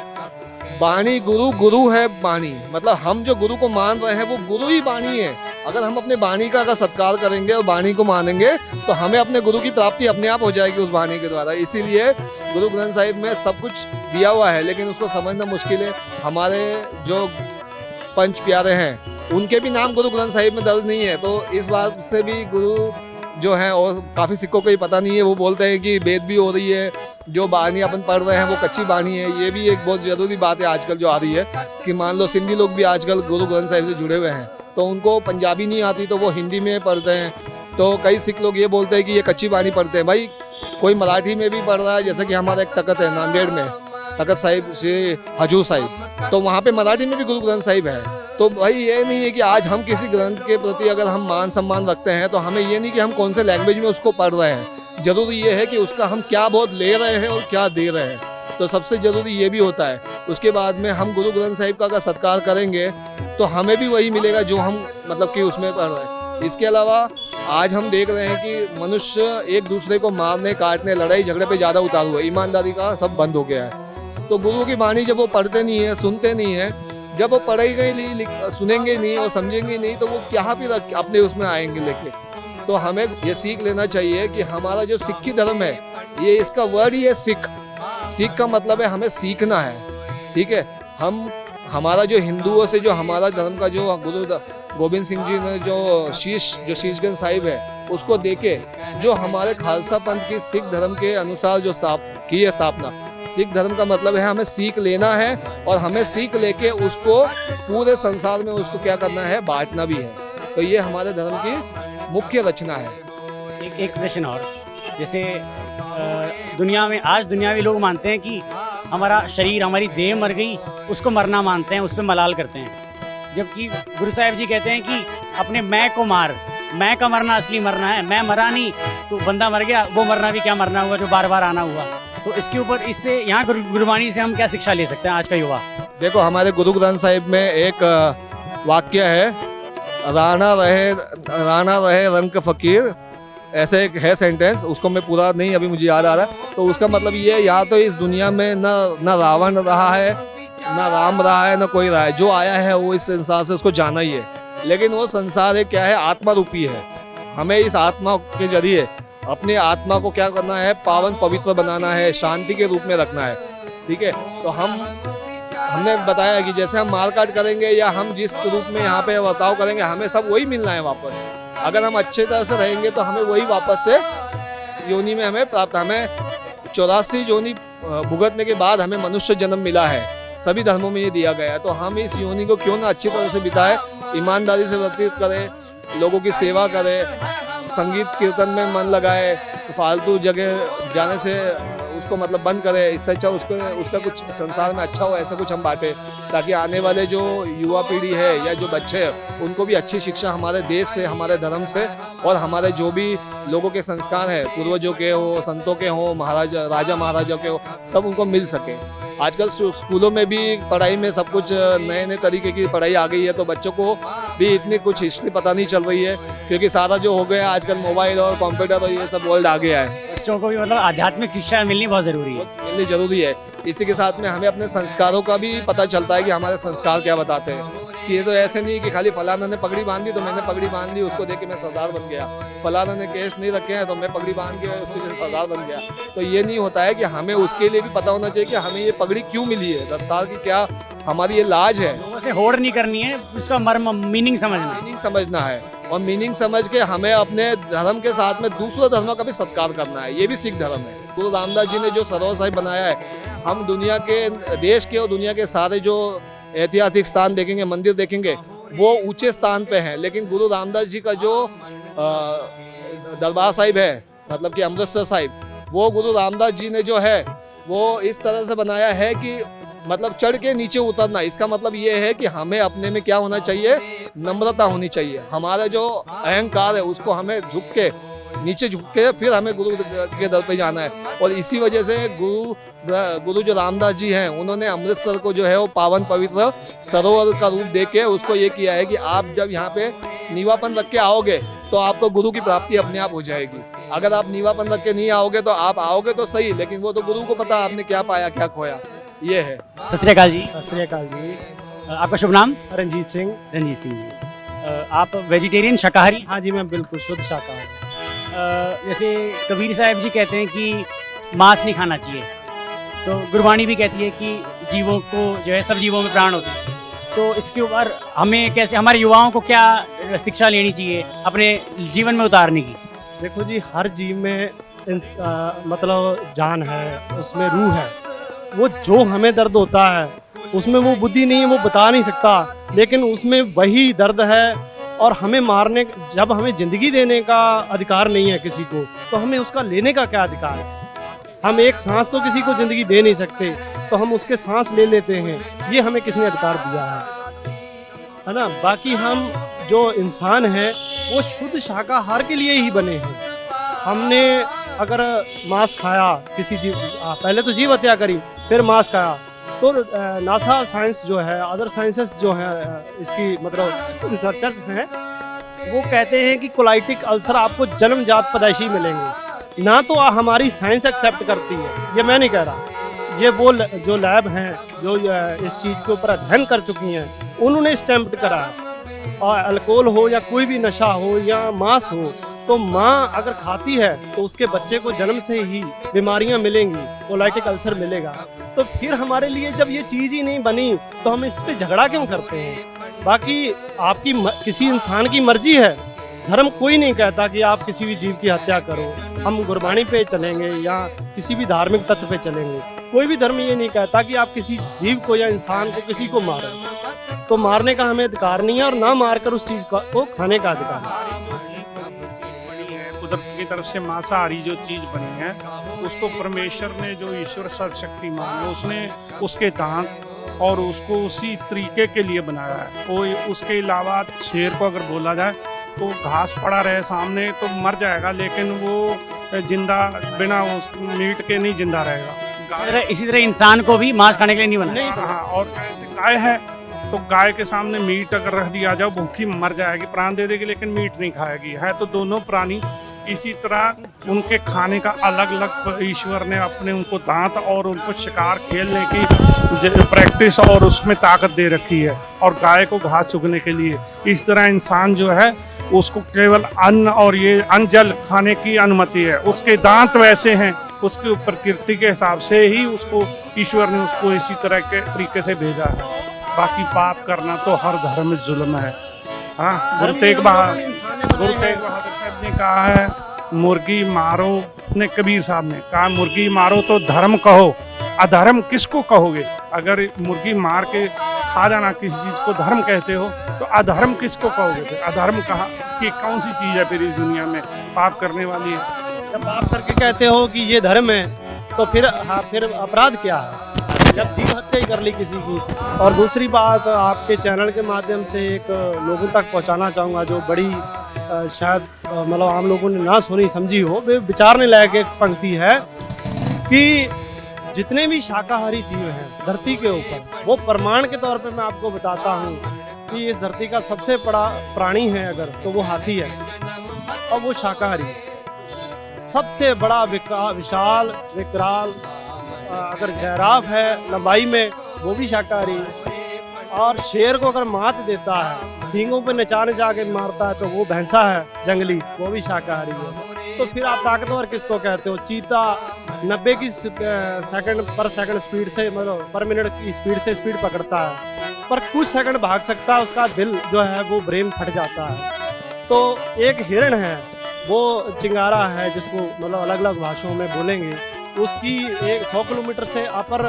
वाणी गुरु, गुरु है वाणी। मतलब हम जो गुरु को मान रहे हैं वो गुरु ही वाणी है। अगर हम अपने वाणी का अगर सत्कार करेंगे और वाणी को मानेंगे तो हमें अपने गुरु की प्राप्ति अपने आप हो जाएगी उस वाणी के द्वारा। इसीलिए गुरु ग्रंथ साहिब में सब कुछ दिया हुआ है, लेकिन उसको समझना मुश्किल है। हमारे जो पंच प्यारे हैं उनके भी नाम गुरु ग्रंथ साहिब में दर्ज नहीं है। तो इस बात से भी गुरु जो है, और काफ़ी सिक्कों को ही पता नहीं है, वो बोलते हैं कि वेद भी हो रही है, जो बानी अपन पढ़ रहे हैं वो कच्ची बानी है। ये भी एक बहुत ज़रूरी बात है आजकल जो आ रही है कि मान लो सिंधी लोग भी आजकल गुरु ग्रंथ साहिब से जुड़े हुए हैं, तो उनको पंजाबी नहीं आती तो वो हिंदी में पढ़ते हैं। तो कई सिख लोग ये बोलते हैं कि ये कच्ची बानी पढ़ते हैं। भाई कोई मराठी में भी पढ़ रहा है, जैसे कि हमारा एक तख्त है नांदेड़ में, तख्त साहिब श्री हजूर साहिब, तो वहाँ पे मराठी में भी गुरु ग्रंथ साहिब है। तो भाई ये नहीं है कि आज हम किसी ग्रंथ के प्रति अगर हम मान सम्मान रखते हैं तो हमें ये नहीं कि हम कौन से लैंग्वेज में उसको पढ़ रहे हैं। जरूरी ये है कि उसका हम क्या बहुत ले रहे हैं और क्या दे रहे हैं। तो सबसे ज़रूरी ये भी होता है। उसके बाद में हम गुरु ग्रंथ साहिब का अगर सत्कार करेंगे तो हमें भी वही मिलेगा जो हम मतलब कि उसमें पढ़ रहे हैं। इसके अलावा आज हम देख रहे हैं कि मनुष्य एक दूसरे को मारने, काटने, लड़ाई झगड़े पे ज़्यादा उतारू हुआ है। ईमानदारी का सब बंद हो गया है। तो गुरुओं की वाणी जब वो पढ़ते नहीं है, सुनते नहीं है, जब वो पढ़ेंगे सुनेंगे नहीं और समझेंगे नहीं तो वो क्या फिर अपने उसमें आएंगे लेके। तो हमें ये सीख लेना चाहिए कि हमारा जो सिक्खी धर्म है, ये इसका वर्ड ही है सिख। सिख का मतलब है हमें सीखना है। ठीक है। हम हमारा जो हिंदुओं से जो हमारा धर्म का जो गुरु गोविंद सिंह जी ने जो शीशगंज साहिब है उसको देके जो हमारे खालसा पंथ की सिख धर्म के अनुसार जो की है स्थापना। सिख धर्म का मतलब है हमें सीख लेना है और हमें सीख लेके उसको पूरे संसार में उसको क्या करना है, बांटना भी है। तो ये हमारे धर्म की मुख्य रचना है। एक प्रश्न और, जैसे दुनिया में आज दुनियावी लोग मानते हैं कि हमारा शरीर, हमारी देह मर गई, उसको मरना मानते हैं, उस पर मलाल करते हैं। जबकि गुरु साहिब जी कहते हैं कि अपने मैं को मार, मैं का मरना असली मरना है, मैं मरा नहीं तो बंदा मर गया, वो मरना भी क्या मरना हुआ जो बार बार आना हुआ। तो इसके ऊपर इससे यहाँ गुरबाणी से हम क्या शिक्षा ले सकते हैं आज का युवा? देखो हमारे गुरु ग्रंथ साहिब में एक वाक्य है, राणा रहे रंग फकीर, ऐसे एक है सेंटेंस, उसको मैं पूरा नहीं अभी मुझे याद आ रहा। तो उसका मतलब ये है, यहाँ तो इस दुनिया में न रावण रहा है, न राम रहा है, न कोई रहा है। जो आया है वो इस संसार से उसको जाना ही है, लेकिन वो संसार है क्या है, आत्मा रूपी है। हमें इस आत्मा के जरिए अपनी आत्मा को क्या करना है, पावन पवित्र बनाना है, शांति के रूप में रखना है। ठीक है, तो हमने बताया कि जैसे हम मारकाट करेंगे या हम जिस रूप में यहाँ पे बर्ताव करेंगे, हमें सब वही मिलना है वापस। अगर हम अच्छे तरह से रहेंगे तो हमें वही वापस से योनि में हमें प्राप्त। हमें 84 योनि भुगतने के बाद हमें मनुष्य जन्म मिला है, सभी धर्मों में ये दिया गया है। तो हम इस योनि को क्यों ना अच्छी तरह से बिताएं, ईमानदारी से व्यतीत करें, लोगों की सेवा करें, संगीत कीर्तन में मन लगाए, फालतू जगह जाने से उसको मतलब बंद करें। इससे अच्छा उसका कुछ संसार में अच्छा हो, ऐसा कुछ हम बांटे, ताकि आने वाले जो युवा पीढ़ी है या जो बच्चे हैं उनको भी अच्छी शिक्षा हमारे देश से, हमारे धर्म से और हमारे जो भी लोगों के संस्कार हैं, पूर्वजों के हो, संतों के हो, महाराजा राजा महाराजा के हो, सब उनको मिल सके। आजकल स्कूलों में भी पढ़ाई में सब कुछ नए नए तरीके की पढ़ाई आ गई है, तो बच्चों को भी इतनी कुछ हिस्ट्री पता नहीं चल रही है, क्योंकि सारा जो हो गया आजकल मोबाइल और कंप्यूटर और ये सब वर्ल्ड आ गया है। बच्चों को भी मतलब आध्यात्मिक शिक्षा मिलनी बहुत ज़रूरी है। मिलनी जरूरी है। इसी के साथ में हमें अपने संस्कारों का भी पता चलता है कि हमारे संस्कार क्या बताते हैं। कि ये तो ऐसे नहीं कि खाली फलाना ने पगड़ी बांधी तो मैंने पगड़ी बांध ली, उसको देख के मैं सरदार बन गया, फलाना ने केस नहीं रखे हैं तो मैं पगड़ी बांध के उसके जैसे सरदार बन गया। तो ये नहीं होता है कि हमें उसके लिए भी पता होना चाहिए कि हमें ये पगड़ी क्यों मिली है, दस्तार की क्या हमारी ये लाज है। लोगों से होड़ नहीं करनी है, उसका मर्म मीनिंग समझना है और मीनिंग समझ के हमें अपने धर्म के साथ में दूसरे धर्मों का भी सत्कार करना है। ये भी सिख धर्म है। गुरु रामदास जी ने जो सरोवर साहिब बनाया है, हम दुनिया के, देश के और दुनिया के सारे जो ऐतिहासिक स्थान देखेंगे, मंदिर देखेंगे, वो ऊंचे स्थान पे हैं, लेकिन गुरु रामदास जी का जो दरबार साहिब है, मतलब कि अमृतसर साहिब, वो गुरु रामदास जी ने जो है वो इस तरह से बनाया है कि मतलब चढ़ के नीचे उतरना। इसका मतलब ये है कि हमें अपने में क्या होना चाहिए, नम्रता होनी चाहिए। हमारा जो अहंकार है उसको हमें झुक के, नीचे झुक के फिर हमें गुरु के दर पे जाना है। और इसी वजह से गुरु जो रामदास जी हैं, उन्होंने अमृतसर को जो है वो पावन पवित्र सरोवर का रूप दे के उसको ये किया है कि आप जब यहाँ पे नीवापन रख के आओगे तो आपको गुरु की प्राप्ति अपने आप हो जाएगी। अगर आप नीवापन रख के नहीं आओगे तो आप आओगे तो सही, लेकिन वो तो गुरु को पता आपने क्या पाया क्या खोया। ये है। सत श्री अकाल जी। सत श्री अकाल जी। आपका शुभ नाम? रंजीत सिंह। रंजीत सिंह जी। आप वेजिटेरियन, शाकाहारी? हाँ जी, मैं बिल्कुल शुद्ध शाकाहारी। जैसे कबीर साहब जी कहते हैं कि मांस नहीं खाना चाहिए, तो गुरबाणी भी कहती है कि जीवों को जो है, सब जीवों में प्राण होते हैं। तो इसके ऊपर हमें कैसे, हमारे युवाओं को क्या शिक्षा लेनी चाहिए अपने जीवन में उतारने की? देखो जी, हर जीव में मतलब जान है, उसमें रूह है। वो जो हमें दर्द होता है उसमें वो बुद्धि नहीं है, वो बता नहीं सकता, लेकिन उसमें वही दर्द है। और हमें मारने, जब हमें ज़िंदगी देने का अधिकार नहीं है किसी को, तो हमें उसका लेने का क्या अधिकार है? हम एक सांस तो किसी को ज़िंदगी दे नहीं सकते, तो हम उसके सांस ले लेते हैं, ये हमें किसने अधिकार दिया है ना? बाकी हम जो इंसान हैं वो शुद्ध शाकाहार के लिए ही बने हैं। हमने अगर मांस खाया, किसी जीव, पहले तो जीव हत्या करी, फिर मांस खाया, तो नासा साइंस जो है, अदर साइंसेस जो है, इसकी मतलब रिसर्चर्स हैं, वो कहते हैं कि कोलाइटिक अल्सर आपको जन्मजात पैदाइशी मिलेंगे। ना तो हमारी साइंस एक्सेप्ट करती है, ये मैं नहीं कह रहा, ये वो जो लैब हैं जो इस चीज़ के ऊपर अध्ययन कर चुकी हैं, उन्होंने स्टैम्प्ड करा है। और अल्कोहल हो या कोई भी नशा हो या मांस हो, तो माँ अगर खाती है तो उसके बच्चे को जन्म से ही बीमारियां मिलेंगी, कोलाइटिक अल्सर मिलेगा। तो फिर हमारे लिए जब ये चीज़ ही नहीं बनी तो हम इस पे झगड़ा क्यों करते हैं? बाकी आपकी किसी इंसान की मर्जी है, धर्म कोई नहीं कहता कि आप किसी भी जीव की हत्या करो। हम गुरबाणी पे चलेंगे या किसी भी धार्मिक तत्व पे चलेंगे, कोई भी धर्म ये नहीं कहता कि आप किसी जीव को या इंसान को, किसी को मारें। तो मारने का हमें अधिकार नहीं है, और ना मारकर उस चीज़ को खाने का अधिकार है। कुदरत की तरफ से मांसाहारी जो चीज बनी है, उसको परमेश्वर ने, जो ईश्वर सर्वशक्तिमान है, उसने उसके दांत और उसको उसी तरीके के लिए बनाया है। वो उसके अलावा शेर को अगर बोला जाए तो घास पड़ा रहे सामने तो मर जाएगा, लेकिन वो जिंदा बिना उस मीट के नहीं जिंदा रहेगा। इसी तरह इंसान को भी मांस खाने के लिए नहीं बना। नहीं, हाँ, और ऐसे गाय है तो गाय के सामने मीट अगर रख दिया जाए भूखी मर जाएगी, प्राण दे देगी लेकिन मीट नहीं खाएगी। है तो दोनों प्राणी इसी तरह उनके खाने का अलग अलग ईश्वर ने अपने उनको दांत और उनको शिकार खेलने की प्रैक्टिस और उसमें ताकत दे रखी है, और गाय को घास चुगने के लिए। इस तरह इंसान जो है उसको केवल अन्न और ये अन्न जल खाने की अनुमति है। उसके दांत वैसे हैं, उसकी प्रकृति के हिसाब से ही उसको ईश्वर ने उसको इसी तरह के तरीके से भेजा है। बाकी पाप करना तो हर धर्म में जुल्म है। हाँ, गुरु तेग बहादुर साहब ने कहा है मुर्गी मारो, ने कबीर साहब ने कहा मुर्गी मारो तो धर्म कहो, अधर्म किसको कहोगे। अगर मुर्गी मार के खा जाना किसी चीज को धर्म कहते हो तो अधर्म किसको कहोगे। फिर अधर्म कहा कि कौन सी चीज है फिर इस दुनिया में पाप करने वाली है। जब पाप करके कहते हो कि ये धर्म है तो फिर फिर अपराध क्या है, जब जीव हत्या ही कर ली किसी की। और दूसरी बात आपके चैनल के माध्यम से एक लोगों तक पहुंचाना चाहूँगा जो बड़ी शायद मतलब आम लोगों ने ना सुनी समझी हो, वे विचारने लायक एक पंक्ति है कि जितने भी शाकाहारी जीव हैं धरती के ऊपर, वो प्रमाण के तौर पे मैं आपको बताता हूँ कि इस धरती का सबसे बड़ा प्राणी है अगर तो वो हाथी है, और वो शाकाहारी है। सबसे बड़ा विशाल विकराल अगर जैराफ है लंबाई में, वो भी शाकाहारी है। और शेर को अगर मात देता है, सींगों पे नचाने जाके मारता है, तो वो भैंसा है जंगली, वो भी शाकाहारी है। तो फिर आप ताकतवर किसको कहते हो। चीता 90 की सेकंड पर सेकंड स्पीड से, मतलब पर मिनट की स्पीड से स्पीड पकड़ता है, पर कुछ सेकंड भाग सकता है, उसका दिल जो है वो ब्रेन फट जाता है। तो एक हिरण है, वो चिंगारा है, जिसको मतलब अलग अलग भाषाओं में बोलेंगे, उसकी 100 किलोमीटर से अपर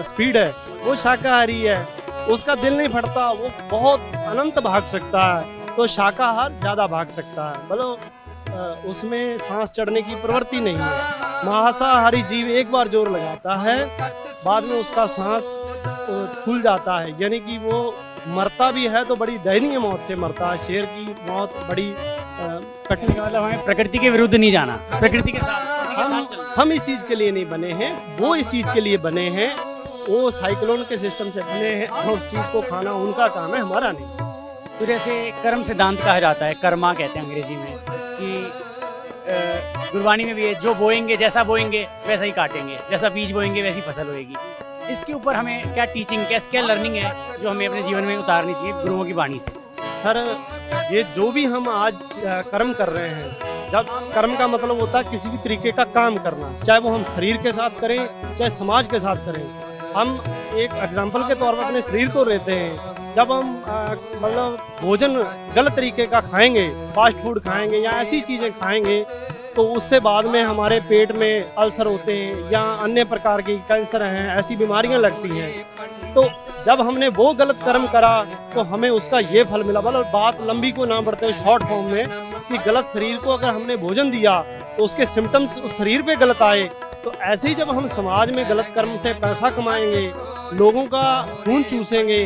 स्पीड है, वो शाकाहारी है, उसका दिल नहीं फटता, वो बहुत अनंत भाग सकता है। तो शाकाहार ज़्यादा भाग सकता है, मतलब उसमें सांस चढ़ने की प्रवृत्ति नहीं है। मांसाहारी जीव एक बार जोर लगाता है, बाद में उसका सांस फूल जाता है, यानी कि वो मरता भी है तो बड़ी दयनीय मौत से मरता है। शेर की मौत बड़ी कठिन। मतलब हमें प्रकृति के विरुद्ध नहीं जाना, प्रकृति के साथ हम इस चीज़ के लिए नहीं बने हैं, वो इस चीज़ के लिए बने हैं, वो साइक्लोन के सिस्टम से बने हैं। हम उस चीज़ को खाना उनका काम है, हमारा नहीं। तो जैसे कर्म सिद्धांत कहा जाता है, कर्मा कहते हैं अंग्रेजी में, कि गुरबानी में भी है, जो बोएंगे जैसा बोएंगे वैसा ही काटेंगे, जैसा बीज बोएंगे वैसी फसल होएगी। इसके ऊपर हमें क्या टीचिंग, क्या लर्निंग है जो हमें अपने जीवन में उतारनी चाहिए गुरुओं की वाणी से। सर, ये जो भी हम आज कर्म कर रहे हैं, जब कर्म का मतलब होता है किसी भी तरीके का काम करना, चाहे वो हम शरीर के साथ करें चाहे समाज के साथ करें। हम एक एग्जाम्पल के तौर पर अपने शरीर को लेते हैं। जब हम मतलब भोजन गलत तरीके का खाएंगे, फास्ट फूड खाएंगे या ऐसी चीज़ें खाएंगे, तो उससे बाद में हमारे पेट में अल्सर होते हैं या अन्य प्रकार की कैंसर हैं, ऐसी बीमारियां लगती हैं। तो जब हमने वो गलत कर्म करा तो हमें उसका ये फल मिला। मतलब बात लंबी को ना बढ़ते हुए शॉर्ट फॉर्म में, कि गलत शरीर को अगर हमने भोजन दिया तो उसके सिम्टम्स उस शरीर पे गलत आए। तो ऐसे ही जब हम समाज में गलत कर्म से पैसा कमाएंगे, लोगों का खून चूसेंगे,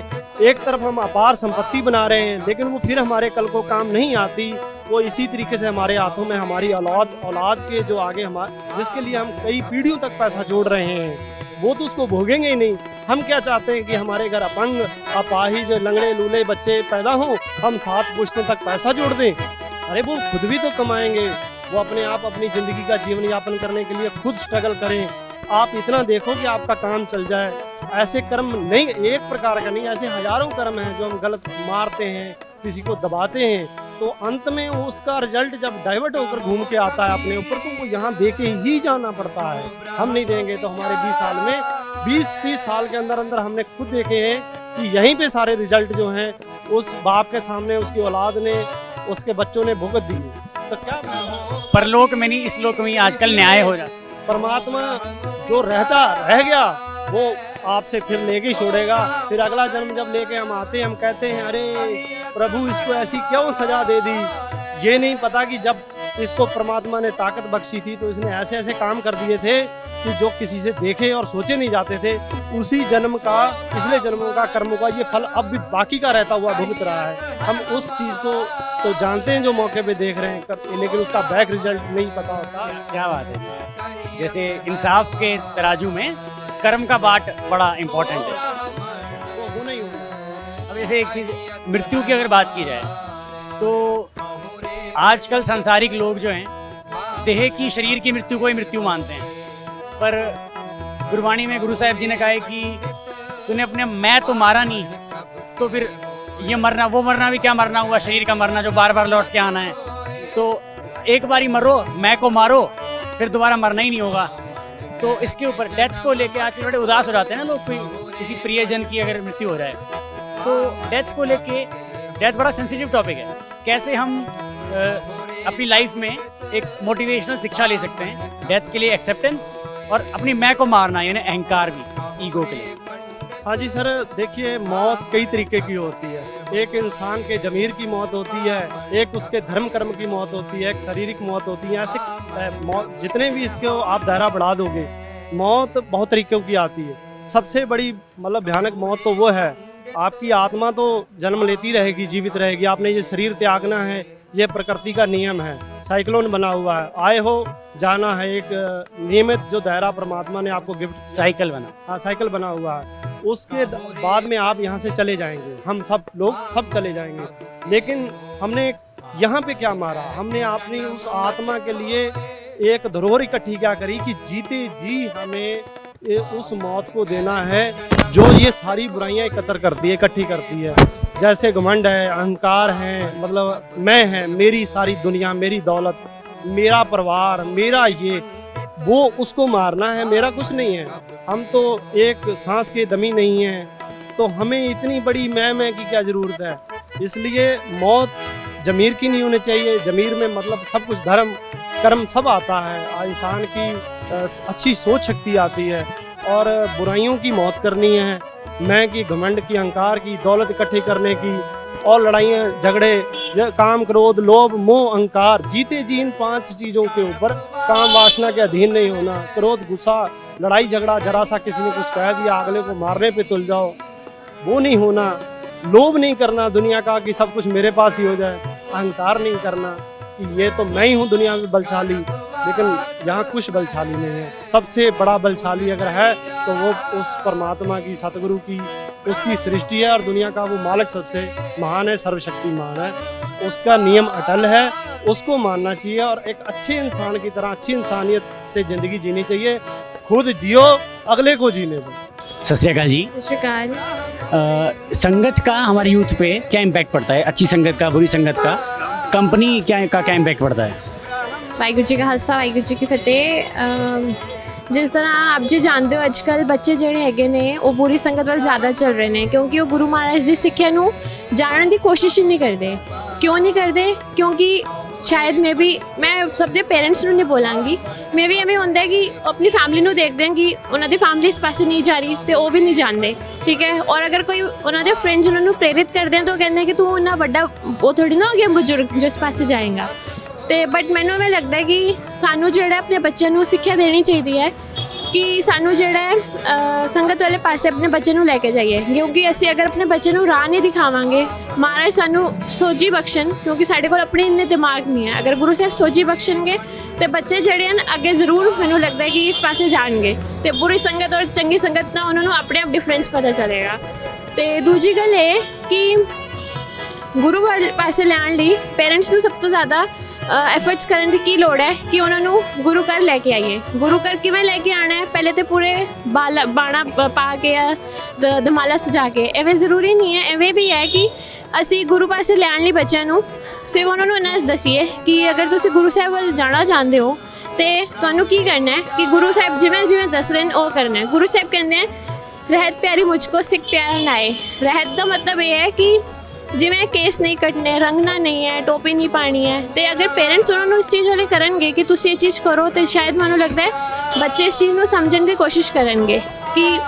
एक तरफ हम अपार संपत्ति बना रहे हैं, लेकिन वो फिर हमारे कल को काम नहीं आती। वो इसी तरीके से हमारे हाथों में हमारी औलाद के जो आगे हमारे, जिसके लिए हम कई पीढ़ियों तक पैसा जोड़ रहे हैं, वो तो उसको भोगेंगे ही नहीं। हम क्या चाहते हैं कि हमारे घर अपंग, अपाहिज, लंगड़े लूले बच्चे पैदा हों, हम 7 पुश्तों तक पैसा जोड़ दें। अरे वो खुद भी तो कमाएंगे, वो अपने आप अपनी ज़िंदगी का जीवन यापन करने के लिए खुद स्ट्रगल करें। आप इतना देखो कि आपका काम चल जाए। ऐसे कर्म नहीं, एक प्रकार का नहीं, ऐसे हजारों कर्म हैं जो हम गलत मारते हैं, किसी को दबाते हैं, तो अंत में उसका रिजल्ट जब डाइवर्ट होकर घूम के आता है अपने ऊपर, तो वो यहाँ दे के ही जाना पड़ता है। हम नहीं देंगे तो हमारे 20 साल में, 20-30 साल के अंदर अंदर हमने खुद देखे हैं कि यहीं पे सारे रिजल्ट जो हैं उस बाप के सामने उसकी औलाद ने, उसके बच्चों ने भुगत दिए। तो क्या परलोक में नहीं, इस लोक में ही आजकल न्याय हो जाता है। परमात्मा जो रह गया वो आपसे फिर लेके ही छोड़ेगा। फिर अगला जन्म जब लेके हम आते हैं, हम कहते हैं अरे प्रभु इसको ऐसी क्यों सजा दे दी। ये नहीं पता कि जब इसको परमात्मा ने ताकत बख्शी थी तो इसने ऐसे ऐसे काम कर दिए थे कि जो किसी से देखे और सोचे नहीं जाते थे। उसी जन्म का, पिछले जन्मों का, कर्मों का ये फल अब भी बाकी का रहता हुआ भुगत रहा है। हम उस चीज़ को तो जानते हैं जो मौके पे देख रहे हैं, लेकिन उसका बैक रिजल्ट नहीं पता होता। क्या बात है। जैसे इंसाफ के तराजू में कर्म का बाट बड़ा इम्पोर्टेंट है। वो होना ही होना। अब जैसे एक चीज़, मृत्यु की अगर बात की जाए तो आजकल सांसारिक लोग जो हैं देह की, शरीर की मृत्यु को ही मृत्यु मानते हैं, पर गुरबाणी में गुरु साहिब जी ने कहा है कि तूने अपने मैं तो मारा नहीं, तो फिर ये मरना वो मरना भी क्या मरना हुआ, शरीर का मरना जो बार बार लौट के आना है। तो एक बारी मरो, मैं को मारो, फिर दोबारा मरना ही नहीं होगा। तो इसके ऊपर डेथ को लेके आजकल बड़े उदास हो जाते हैं ना लोग, कोई किसी प्रियजन की अगर मृत्यु हो जाए तो डेथ को लेके, डेथ बड़ा सेंसिटिव टॉपिक है। कैसे हम अपनी लाइफ में एक मोटिवेशनल शिक्षा ले सकते हैं डेथ के लिए, एक्सेप्टेंस और अपनी मैं को मारना यानी अहंकार भी, ईगो के लिए। हाँ जी सर, देखिए मौत कई तरीके की होती है। एक इंसान के ज़मीर की मौत होती है, एक उसके धर्म कर्म की मौत होती है, एक शारीरिक मौत होती है। ऐसे मौत जितने भी इसको आप दायरा बढ़ा दोगे, मौत बहुत तरीक़ों की आती है। सबसे बड़ी मतलब भयानक मौत तो वो है, आपकी आत्मा तो जन्म लेती रहेगी, जीवित रहेगी, आपने ये शरीर त्यागना है, ये प्रकृति का नियम है, साइक्लोन बना हुआ है, आए हो जाना है, एक नियमित जो दायरा परमात्मा ने आपको गिफ्ट, साइकिल बना, हाँ साइकिल बना हुआ है। उसके बाद में आप यहाँ से चले जाएंगे, हम सब लोग सब चले जाएंगे। लेकिन हमने यहाँ पे क्या मारा, हमने अपनी उस आत्मा के लिए एक धरोहर इकट्ठी क्या करी कि जीते जी हमें उस मौत को देना है जो ये सारी बुराइयां एकत्र करती है, इकट्ठी करती है। जैसे घमंड है, अहंकार है, मतलब मैं है, मेरी सारी दुनिया, मेरी दौलत, मेरा परिवार, मेरा ये वो, उसको मारना है। मेरा कुछ नहीं है, हम तो एक सांस के दमी नहीं हैं, तो हमें इतनी बड़ी मैं की क्या ज़रूरत है। इसलिए मौत ज़मीर की नहीं होनी चाहिए। ज़मीर में मतलब सब कुछ, धर्म कर्म सब आता है, इंसान की अच्छी सोच शक्ति आती है, और बुराइयों की मौत करनी है, मैं की, घमंड की, अहंकार की, दौलत इकट्ठी करने की, और लड़ाइयाँ झगड़े, काम क्रोध लोभ मोह अहंकार, जीते जी इन 5 चीज़ों के ऊपर, काम वासना के अधीन नहीं होना। क्रोध गुस्सा, लड़ाई झगड़ा, जरा सा किसी ने कुछ कह दिया अगले को मारने पे तुल जाओ, वो नहीं होना। लोभ नहीं करना दुनिया का कि सब कुछ मेरे पास ही हो जाए। अहंकार नहीं करना कि ये तो मैं ही हूँ दुनिया में बलशाली, लेकिन यहाँ कुछ बलशाली नहीं है। सबसे बड़ा बलशाली अगर है तो वो उस परमात्मा की, सतगुरु की, उसकी सृष्टि है, और दुनिया का वो मालिक सबसे महान है, सर्वशक्तिमान है। उसका नियम अटल है, उसको मानना चाहिए, और एक अच्छे इंसान की तरह अच्छी इंसानियत से ज़िंदगी जीनी चाहिए। खुद जियो, अगले को जीने दो। सत श्री अकाल जी। सत श्री अकाल। संगत का हमारे यूथ पे क्या इम्पैक्ट पड़ता है? अच्छी संगत का, बुरी संगत का, कंपनी क्या इम्पैक्ट पड़ता है? वाहिगुरू जी का खालसा, वाहिगुरू जी की फतेह। जिस तरह आप जी जानते हो अजकल बच्चे ਜਿਹੜੇ ਹੈਗੇ ਨੇ ਉਹ ਬੁਰੀ ਸੰਗਤ ਵੱਲ ਜ਼ਿਆਦਾ ਚੱਲ ਰਹੇ ਨੇ, ਕਿਉਂਕਿ ਉਹ ਗੁਰੂ ਮਹਾਰਾਜ ਦੀ ਸਿੱਖਿਆ ਨੂੰ ਜਾਣਨ ਦੀ ਕੋਸ਼ਿਸ਼ ਹੀ ਨਹੀਂ ਕਰਦੇ। ਕਿਉਂ ਨਹੀਂ ਕਰਦੇ? ਕਿਉਂਕਿ ਸ਼ਾਇਦ ਮੈਂ ਸਭ ਦੇ ਪੇਰੈਂਟਸ ਨੂੰ ਨਹੀਂ ਬੋਲਾਂਗੀ, ਮੈਂ ਵੀ ਐਵੇਂ ਹੁੰਦਾ ਕਿ ਆਪਣੀ ਫੈਮਿਲੀ ਨੂੰ ਦੇਖਦੇ ਹਾਂ ਕਿ ਉਹਨਾਂ ਦੀ ਫੈਮਿਲੀ ਇਸ ਪਾਸੇ ਨਹੀਂ ਜਾ ਰਹੀ ਤੇ ਉਹ ਵੀ ਨਹੀਂ ਜਾਂਦੇ, ਠੀਕ ਹੈ। ਔਰ ਅਗਰ ਕੋਈ ਉਹਨਾਂ ਦੇ ਫਰੈਂਡਸ ਉਹਨਾਂ ਨੂੰ ਪ੍ਰੇਰਿਤ ਕਰਦੇ ਆ ਤਾਂ ਉਹ ਕਹਿੰਦੇ ਕਿ ਤੂੰ ਇੰਨਾ ਵੱਡਾ ਉਹ ਥੋੜੀ ਨਾ ਹੋ ਗਿਆ ਬਜ਼ੁਰਗ ਜਿਸ ਪਾਸੇ ਜਾਏਗਾ। ਤੇ ਬਟ ਮੈਨੂੰ ਐਵੇਂ ਲੱਗਦਾ ਕਿ ਸਾਨੂੰ ਜਿਹੜਾ ਆਪਣੇ ਬੱਚਿਆਂ ਨੂੰ ਸਿੱਖਿਆ ਦੇਣੀ ਚਾਹੀਦੀ ਹੈ ਕਿ ਸਾਨੂੰ ਜਿਹੜਾ ਸੰਗਤ ਵਾਲੇ ਪਾਸੇ ਆਪਣੇ ਬੱਚੇ ਨੂੰ ਲੈ ਕੇ ਜਾਈਏ, ਕਿਉਂਕਿ ਅਸੀਂ ਅਗਰ ਆਪਣੇ ਬੱਚੇ ਨੂੰ ਰਾਹ ਨਹੀਂ ਦਿਖਾਵਾਂਗੇ, ਮਹਾਰਾਜ ਸਾਨੂੰ ਸੋਝੀ ਬਖਸ਼ਣ, ਕਿਉਂਕਿ ਸਾਡੇ ਕੋਲ ਆਪਣੇ ਇੰਨੇ ਦਿਮਾਗ ਨਹੀਂ ਹੈ। ਅਗਰ ਗੁਰੂ ਸਾਹਿਬ ਸੋਝੀ ਬਖਸ਼ਣਗੇ ਤੇ ਬੱਚੇ ਜਿਹੜੇ ਹਨ ਅੱਗੇ ਜ਼ਰੂਰ ਮੈਨੂੰ ਲੱਗਦਾ ਕਿ ਇਸ ਪਾਸੇ ਜਾਣਗੇ, ਤੇ ਬੁਰੀ ਸੰਗਤ ਔਰ ਚੰਗੀ ਸੰਗਤ ਨਾਲ ਉਹਨਾਂ ਨੂੰ ਆਪਣੇ ਆਪ ਡਿਫਰੈਂਸ ਪਤਾ ਚੱਲੇਗਾ। ਤੇ ਦੂਜੀ ਗੱਲ ਇਹ ਕਿ ਗੁਰੂ ਵਾਲੇ ਪਾਸੇ ਲੈਣ ਲਈ ਪੇਰੈਂਟਸ ਨੂੰ ਸਭ ਤੋਂ ਜ਼ਿਆਦਾ ਐਫਰਟਸ ਕਰਨ ਦੀ ਕੀ ਲੋੜ ਹੈ ਕਿ ਉਹਨਾਂ ਨੂੰ ਗੁਰੂ ਘਰ ਲੈ ਕੇ ਆਈਏ। ਗੁਰੂ ਘਰ ਕਿਵੇਂ ਲੈ ਕੇ ਆਉਣਾ ਹੈ? ਪਹਿਲੇ ਤਾਂ ਪੂਰੇ ਬਾਣਾ ਪਾ ਕੇ ਦਮਾਲਾ ਸਜਾ ਕੇ, ਐਵੇਂ ਜ਼ਰੂਰੀ ਨਹੀਂ ਹੈ। ਐਵੇਂ ਵੀ ਹੈ ਕਿ ਅਸੀਂ ਗੁਰੂ ਪਾਸੇ ਲੈਣ ਲਈ ਬੱਚਿਆਂ ਨੂੰ ਸਿਰਫ ਉਹਨਾਂ ਨੂੰ ਇਹਨਾਂ ਦੱਸੀਏ ਕਿ ਅਗਰ ਤੁਸੀਂ ਗੁਰੂ ਸਾਹਿਬ ਵੱਲ ਜਾਣਾ ਚਾਹੁੰਦੇ ਹੋ ਤੇ ਤੁਹਾਨੂੰ ਕੀ ਕਰਨਾ ਹੈ ਕਿ ਗੁਰੂ ਸਾਹਿਬ ਜਿਵੇਂ ਜਿਵੇਂ ਦੱਸ ਰਹੇ ਨੇ ਉਹ ਕਰਨਾ ਹੈ। ਗੁਰੂ ਸਾਹਿਬ ਕਹਿੰਦੇ ਹੈ ਰਹਿਤ ਪਿਆਰੀ ਮੁਝਕੋ ਸਿੱਖ ਪਿਆਰਾ ਨਾਏ। ਰਹਿਤ ਦਾ ਮਤਲਬ ਇਹ ਹੈ ਕਿ ਜਿਵੇਂ ਕੇਸ ਨਹੀਂ ਕੱਟਣੇ, ਰੰਗਣਾ ਨਹੀਂ ਹੈ, ਟੋਪੀ ਨਹੀਂ ਪਾਣੀ ਹੈ। ਤੇ ਅਗਰ ਪੇਰੈਂਟਸ ਉਹਨਾਂ ਨੂੰ ਇਸ ਚੀਜ਼ ਵਾਲੇ ਕਰਨਗੇ ਕਿ ਤੁਸੀਂ ਇਹ ਚੀਜ਼ ਕਰੋ, ਤੇ ਸ਼ਾਇਦ ਮੈਨੂੰ ਲੱਗਦਾ ਹੈ ਬੱਚੇ ਇਸ ਚੀਜ਼ ਨੂੰ ਸਮਝਣ ਦੀ ਕੋਸ਼ਿਸ਼ ਕਰਨਗੇ ਕਿ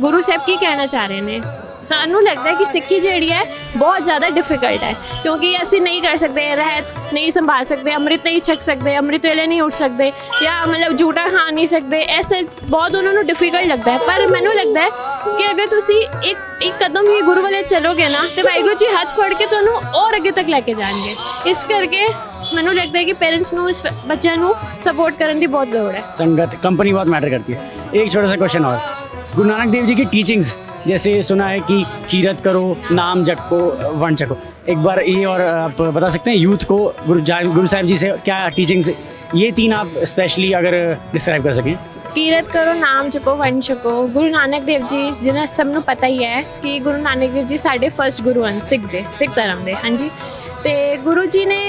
ਗੁਰੂ ਸਾਹਿਬ ਕੀ ਕਹਿਣਾ ਚਾਹ ਰਹੇ ਨੇ। सानू लगता है कि सिक्खी ਜਿਹੜੀ है बहुत ज़्यादा डिफिकल्ट है, क्योंकि ਅਸੀਂ नहीं कर सकते, रहत नहीं संभाल सकते, अमृत नहीं छक सकते, अमृत वेले नहीं उठ सकते, या मतलब झूठा खा नहीं सकते, ऐसे बहुत उन्होंने डिफिकल्ट लगता है। पर मैनू लगता है कि अगर तुसी एक कदम भी गुरु वाले चलोगे ना तो वाहिगुरू जी हथ फड़ के तुहानू और अगे तक लैके जाएंगे। इस करके मैनू लगता है कि पेरेंट्स नू इस बच्चों नू सपोर्ट करने की बहुत लोड़ है। संगत कंपनी बहुत मैटर करती है। एक छोटा सा क्वेश्चन और, गुरु नानक देव जी की टीचिंग्स, जैसे सुना है कि कीरत करो, नाम जपो, वर्ण छको, एक बार ये और आप बता सकते हैं यूथ को गुरु साहिब जी से क्या टीचिंग्स, ये 3 आप स्पेशली अगर डिस्क्राइब कर सकें। कीरत करो, नाम जपो, वंड छको। गुरु नानक देव जी जिन्हें सबनों पता ही है कि गुरु नानक देव जी साढ़े फर्स्ट गुरु हैं सिख धर्म के। हाँ जी, तो गुरु जी ने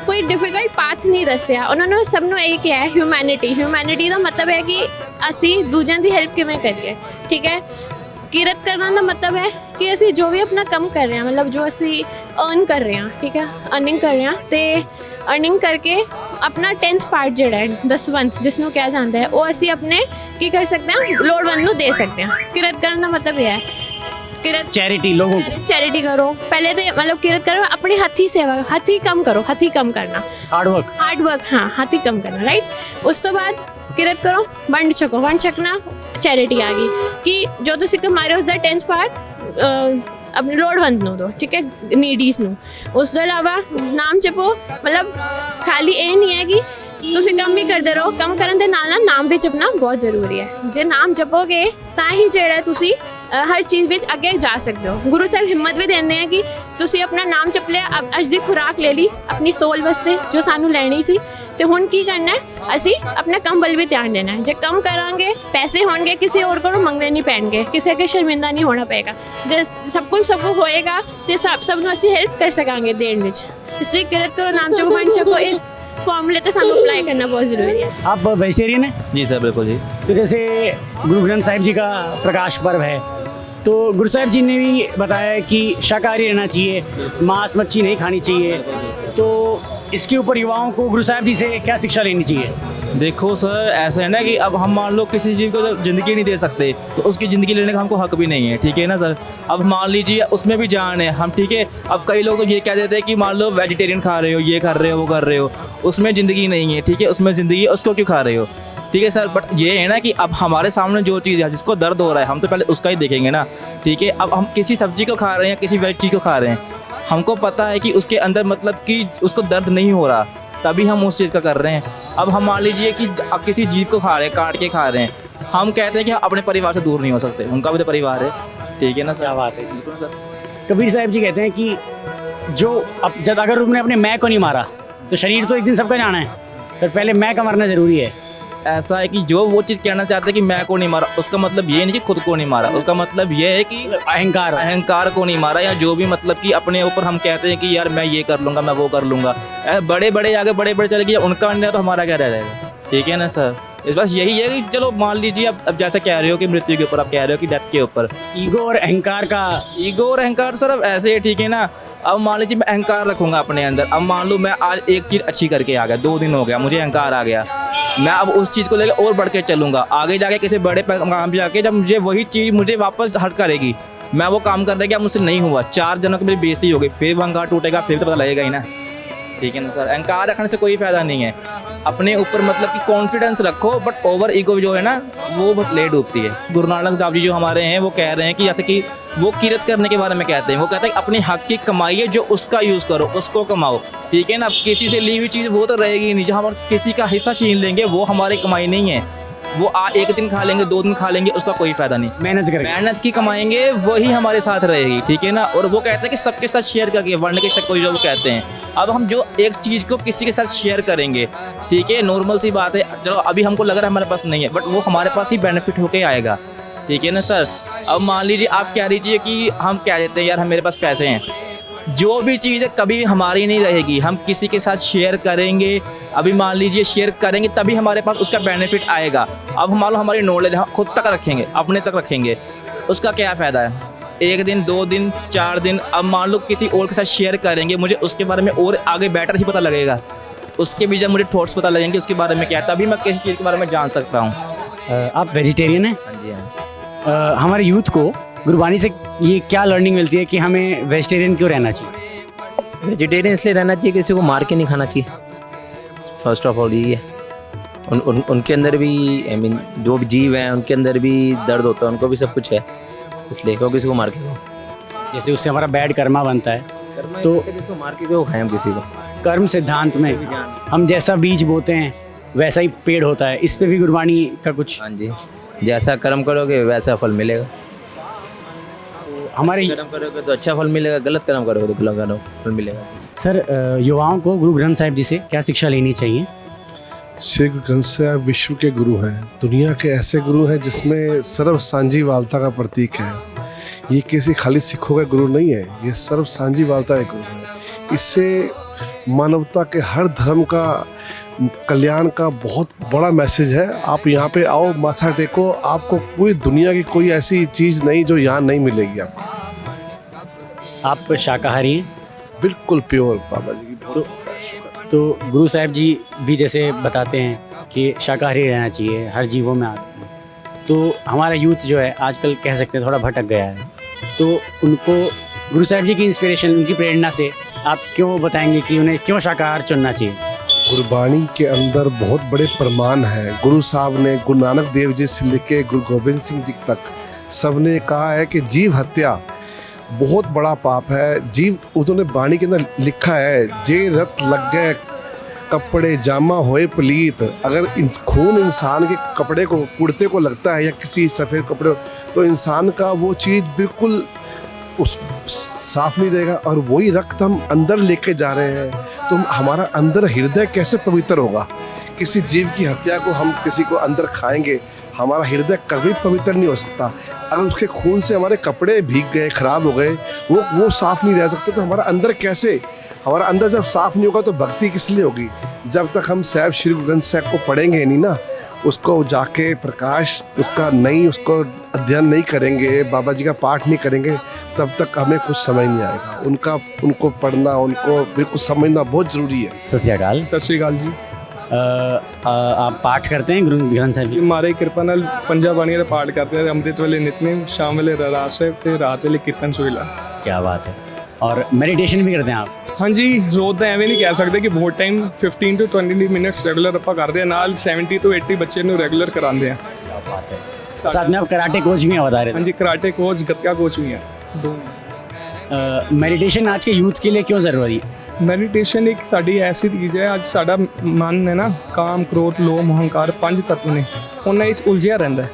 कोई डिफिकल्ट पाथ नहीं दसिया, उन्होंने सबनों ये किया है ह्यूमैनिटी का मतलब है कि असी दूजिਆਂ ਦੀ हेल्प किवें करिए। ठीक है, किरत करना का मतलब है कि असी जो भी अपना काम कर रहे हैं, मतलब जो असी अर्न कर रहे हैं, ठीक है, अर्निंग कर रहे हैं, तो अर्निंग करके अपना 10th पार्ट जोड़ा है, 10वंथ जिसनों क्या जाता है, वो असी अपने की कर सकते हैं, लोड़वंद दे सकते हैं। किरत करने का मतलब यह है किरत चैरिटी, लोगों को चैरिटी करो। पहले तो मतलब किरत करो, अपनी हथी सेवा, हथी कम करो, हथी कम करना, हार्ड वर्क, हाँ हथी कम करना, राइट। उस तो बाद किरत करो, वंड छको, वंड छकना चैरिटी आ गई कि जो तुम कमा रहे हो उसका 10th पार्ट अपने लोड़वंद नूं दो, ठीक है, नीडीज नूं। उस तो अलावा नाम जपो, मतलब खाली ये नहीं है कि तुम कम भी करते रहो, कम करने के नाल नाम भी जपना बहुत जरूरी है। जे नाम जपोगे तां ही जेड़ा तुसी हर चीज़ में अगे जा सकते हो। गुरु साहब हिम्मत भी देंगे हैं कि तुसी अपना नाम जप लिया, अज दी खुराक ले ली अपनी सोल वास्ते जो सानू लैनी थी, तो हुण की करना है, असी अपने कम वल भी ध्यान देना है। जे कम करांगे पैसे होंगे, किसी और को मंगने नहीं पैणगे, किसी अगे शर्मिंदा नहीं होना पेगा। जे सब कुछ होएगा तो सबनों असी हेल्प कर सकांगे देण विच। इसलिए किरत करो, नाम जपो, वंड छको, इस फॉर्मूले तो सानू अप्लाई करना बहुत ज़रूरी है। आप वेजिटेरियन हैं? जी सर, बिल्कुल जी। तो जैसे गुरु ग्रंथ साहिब जी का प्रकाश पर्व है, तो गुरु साहिब जी ने भी बताया है कि शाकाहारी रहना चाहिए, मांस मच्छी नहीं खानी चाहिए, तो इसके ऊपर युवाओं को गुरु साहिब जी से क्या शिक्षा लेनी चाहिए? देखो सर, ऐसा है ना कि अब हम मान लो किसी जीव को जब ज़िंदगी नहीं दे सकते तो उसकी ज़िंदगी लेने का हमको हक भी नहीं है, ठीक है ना सर। अब मान लीजिए उसमें भी जान है हम, ठीक है। अब कई लोग तो ये कह देते हैं कि मान लो वेजिटेरियन खा रहे हो, ये कर रहे हो, वो कर रहे हो, उसमें ज़िंदगी नहीं है, ठीक है, उसमें ज़िंदगी है, उसको क्यों खा रहे हो, ठीक है सर। बट ये है ना कि अब हमारे सामने जो चीज़ है, जिसको दर्द हो रहा है, हम तो पहले उसका ही देखेंगे ना, ठीक है। अब हम किसी सब्जी को खा रहे हैं, किसी वेज चीज़ को खा रहे हैं, हमको पता है कि उसके अंदर मतलब कि उसको दर्द नहीं हो रहा, तभी हम उस चीज़ का कर रहे हैं। अब हम मान लीजिए कि अब किसी जीव को खा रहे हैं, काट के खा रहे हैं, हम कहते हैं कि अपने परिवार से दूर नहीं हो सकते, उनका भी तो परिवार है, ठीक है ना सर। क्या बात है। बिल्कुल सर। कबीर साहिब जी कहते हैं कि जो अब जब अगर तुमने अपने मैं को नहीं मारा तो शरीर तो एक दिन सबका जाना है, पर पहले मैं का मरना ज़रूरी है। ऐसा है कि जो वो चीज़ कहना चाहते हैं कि मैं को नहीं मारा, उसका मतलब ये नहीं कि खुद को नहीं मारा, उसका मतलब ये है कि अहंकार को नहीं मारा, या जो भी मतलब कि अपने ऊपर हम कहते हैं कि यार मैं ये कर लूँगा, मैं वो कर लूँगा, बड़े बड़े आगे बड़े बड़े चले गए, उनका नहीं तो हमारा क्या रह जाएगा, ठीक है ना सर। इस बस यही है कि चलो मान लीजिए अब जैसे कह रहे हो कि मृत्यु के ऊपर, आप कह रहे हो कि डेथ के ऊपर, ईगो और अहंकार का, ईगो और अहंकार सर अब ऐसे है, ठीक है ना। अब मान लीजिए मैं अहंकार रखूँगा अपने अंदर, अब मान लो मैं आज एक चीज़ अच्छी करके आ गया, 2 दिन हो गया, मुझे अहंकार आ गया, मैं अब उस चीज़ को लेकर और बढ़ के चलूँगा, आगे जाके किसी बड़े काम जाके जब मुझे वही चीज़ मुझे वापस हट करेगी, मैं वो काम कर रहा कि अब मुझसे नहीं हुआ, 4 जनों की मेरी बेइज्जती हो गई, फिर वो अहंकार टूटेगा, फिर तो पता लगेगा ही ना, ठीक है ना सर। अहंकार रखने से कोई फ़ायदा नहीं है, अपने ऊपर मतलब कि कॉन्फिडेंस रखो, बट ओवर ईगो जो है ना वो बहुत लेट डूबती है। गुरु नानक साहब जी जो हमारे हैं वो कह रहे हैं कि जैसे कि वो किरत करने के बारे में कहते हैं, वो कहते हैं कि अपने हक की कमाई है जो उसका यूज़ करो, उसको कमाओ, ठीक है ना। किसी से ली हुई चीज़ वो तो रहेगी नहीं, जहाँ हम किसी का हिस्सा छीन लेंगे वो हमारी कमाई नहीं है, वो एक दिन खा लेंगे, 2 दिन खा लेंगे, उसका कोई फ़ायदा नहीं। मेहनत की कमाएंगे वही हमारे साथ रहेगी, ठीक है ना। और वो कहते हैं कि सबके साथ शेयर करके, वर्ण के शक को जो वो कहते हैं, अब हम जो एक चीज़ को किसी के साथ शेयर करेंगे, ठीक है, नॉर्मल सी बात है, चलो अभी हमको लग रहा है हमारे पास नहीं है, बट वो हमारे पास ही बेनिफिट होके आएगा, ठीक है ना सर। अब मान लीजिए आप कह लीजिए कि हम कह देते हैं यार हम मेरे पास पैसे हैं, जो भी चीज़ है कभी हमारी नहीं रहेगी, हम किसी के साथ शेयर करेंगे, अभी मान लीजिए शेयर करेंगे तभी हमारे पास उसका बेनिफिट आएगा। अब मान लो हमारी नॉलेज हम खुद तक रखेंगे, अपने तक रखेंगे, उसका क्या फ़ायदा है, 1 दिन 2 दिन 4 दिन, अब मान लो किसी और के साथ शेयर करेंगे, मुझे उसके बारे में और आगे बेटर ही पता लगेगा, उसके भी जब मुझे थॉट्स पता लगेंगे उसके बारे में क्या, तभी मैं किसी चीज़ के बारे में जान सकता हूँ। आप वेजिटेरियन हैं? हाँ जी, हाँ जी। हमारे यूथ को गुरबानी से ये क्या लर्निंग मिलती है कि हमें वेजिटेरियन क्यों रहना चाहिए? वेजिटेरियन इसलिए रहना चाहिए, किसी को मार के नहीं खाना चाहिए। फर्स्ट ऑफ ऑल यही है। उनके अंदर भी आई मीन जो भी जीव हैं उनके अंदर भी दर्द होता है, उनको भी सब कुछ है, इसलिए क्यों किसी को मार के खाओ। जैसे उससे हमारा बैड कर्मा बनता है, तो किसको मार के क्यों खाएं हम किसी को। कर्म सिद्धांत में हम जैसा बीज बोते हैं वैसा ही पेड़ होता है, इस पे भी गुरबानी का कुछ। हाँ जी, जैसा कर्म करोगे वैसा फल मिलेगा। हमारे कर्म करोगे तो अच्छा फल मिलेगा, गलत कर्म करोगे तो गलत फल मिलेगा। सर, युवाओं को गुरु ग्रंथ साहिब जी से क्या शिक्षा लेनी चाहिए? श्री गुरु ग्रंथ साहिब विश्व के गुरु हैं, दुनिया के ऐसे गुरु हैं जिसमें सर्व सांझीवालता का प्रतीक है। ये किसी खाली सिखों का गुरु नहीं है, ये सर्व सांझीवालता का गुरु है। इससे मानवता के हर धर्म का कल्याण का बहुत बड़ा मैसेज है। आप यहाँ पे आओ, माथा टेको, आपको पूरी दुनिया की कोई ऐसी चीज़ नहीं जो यहाँ नहीं मिलेगी आपको। आप शाकाहारी हैं? बिल्कुल प्योर बाबा जी की। तो गुरु साहिब जी भी जैसे बताते हैं कि शाकाहारी रहना चाहिए, हर जीवों में आते हैं। तो हमारा यूथ जो है आजकल कह सकते हैं थोड़ा भटक गया है, तो उनको गुरु साहिब जी की इंस्पिरेशन, उनकी प्रेरणा से आप क्यों बताएंगे कि उन्हें क्यों शाकाहार चुनना चाहिए? गुरबाणी के अंदर बहुत बड़े प्रमाण हैं। गुरु साहब ने गुरु नानक देव जी से लेके गुरु गोबिंद सिंह जी तक सबने कहा है कि जीव हत्या बहुत बड़ा पाप है। जीव, उन्होंने बाणी के अंदर लिखा है, जे रत लग गए कपड़े जामा होए पलीत। अगर खून इंसान के कपड़े को, कुर्ते को लगता है या किसी सफ़ेद कपड़े, तो इंसान का वो चीज़ बिल्कुल उस साफ नहीं रहेगा। और वही रक्त हम अंदर लेके जा रहे हैं, तो हमारा अंदर हृदय कैसे पवित्र होगा? किसी जीव की हत्या को हम किसी को अंदर खाएंगे, हमारा हृदय कभी पवित्र नहीं हो सकता। अगर उसके खून से हमारे कपड़े भीग गए, ख़राब हो गए, वो साफ़ नहीं रह सकते, तो हमारा अंदर कैसे? हमारा अंदर जब साफ़ नहीं होगा तो भक्ति किस लिए होगी? जब तक हम साहिब श्री गुरु ग्रंथ साहिब को पढ़ेंगे नहीं ना, उसको जाके प्रकाश उसका नहीं, उसको अध्ययन नहीं करेंगे, बाबा जी का पाठ नहीं करेंगे, तब तक हमें कुछ समझ नहीं आएगा। उनको पढ़ना, उनको बिल्कुल समझना बहुत ज़रूरी है। सत श्री अकाल। सत श्री अकाल जी। आप पाठ करते हैं गुरु ग्रंथ साहिब जी? मारे कृपा नाल पंजा बाणियां दा पाठ करते हैं। अमृत वेले नितनेम, शाम वेले रहरास साहिब ते रात वेले कीर्तन सोहिला। क्या बात है। और मेडिटेशन भी करते हैं आप? हाँ जी, रोज़ ਤਾਂ ਐਵੇਂ ਨਹੀਂ ਕਹਿ ਸਕਦੇ ਕਿ ਬਹੁਤ ਟਾਈਮ 15 to 20 ਮਿੰਟਸ ਰੈਗੂਲਰ ਆਪਾਂ ਕਰਦੇ ਹਾਂ। ਨਾਲ 70 to 80 ਬੱਚੇ ਨੂੰ ਰੈਗੂਲਰ ਕਰਾਉਂਦੇ ਹਾਂ। क्या बात है। साथ में आप कराटे कोच भी हैं बता रहे थे? हाँ जी, कराटे कोच, गतका कोच भी हैं, दोनों। मेडिटेशन आज के यूथ के लिए क्यों ज़रूरी है? ਮੈਡੀਟੇਸ਼ਨ ਇੱਕ ਸਾਡੀ ਐਸੀ ਚੀਜ਼ ਹੈ, ਅੱਜ ਸਾਡਾ ਮਨ ਹੈ ਨਾ, ਕਾਮ, ਕ੍ਰੋਧ, ਲੋਭ, ਹੰਕਾਰ 5 ਤੱਤ ਨੇ, ਉਹਨਾਂ ਵਿੱਚ ਉਲਝਿਆ ਰਹਿੰਦਾ ਹੈ।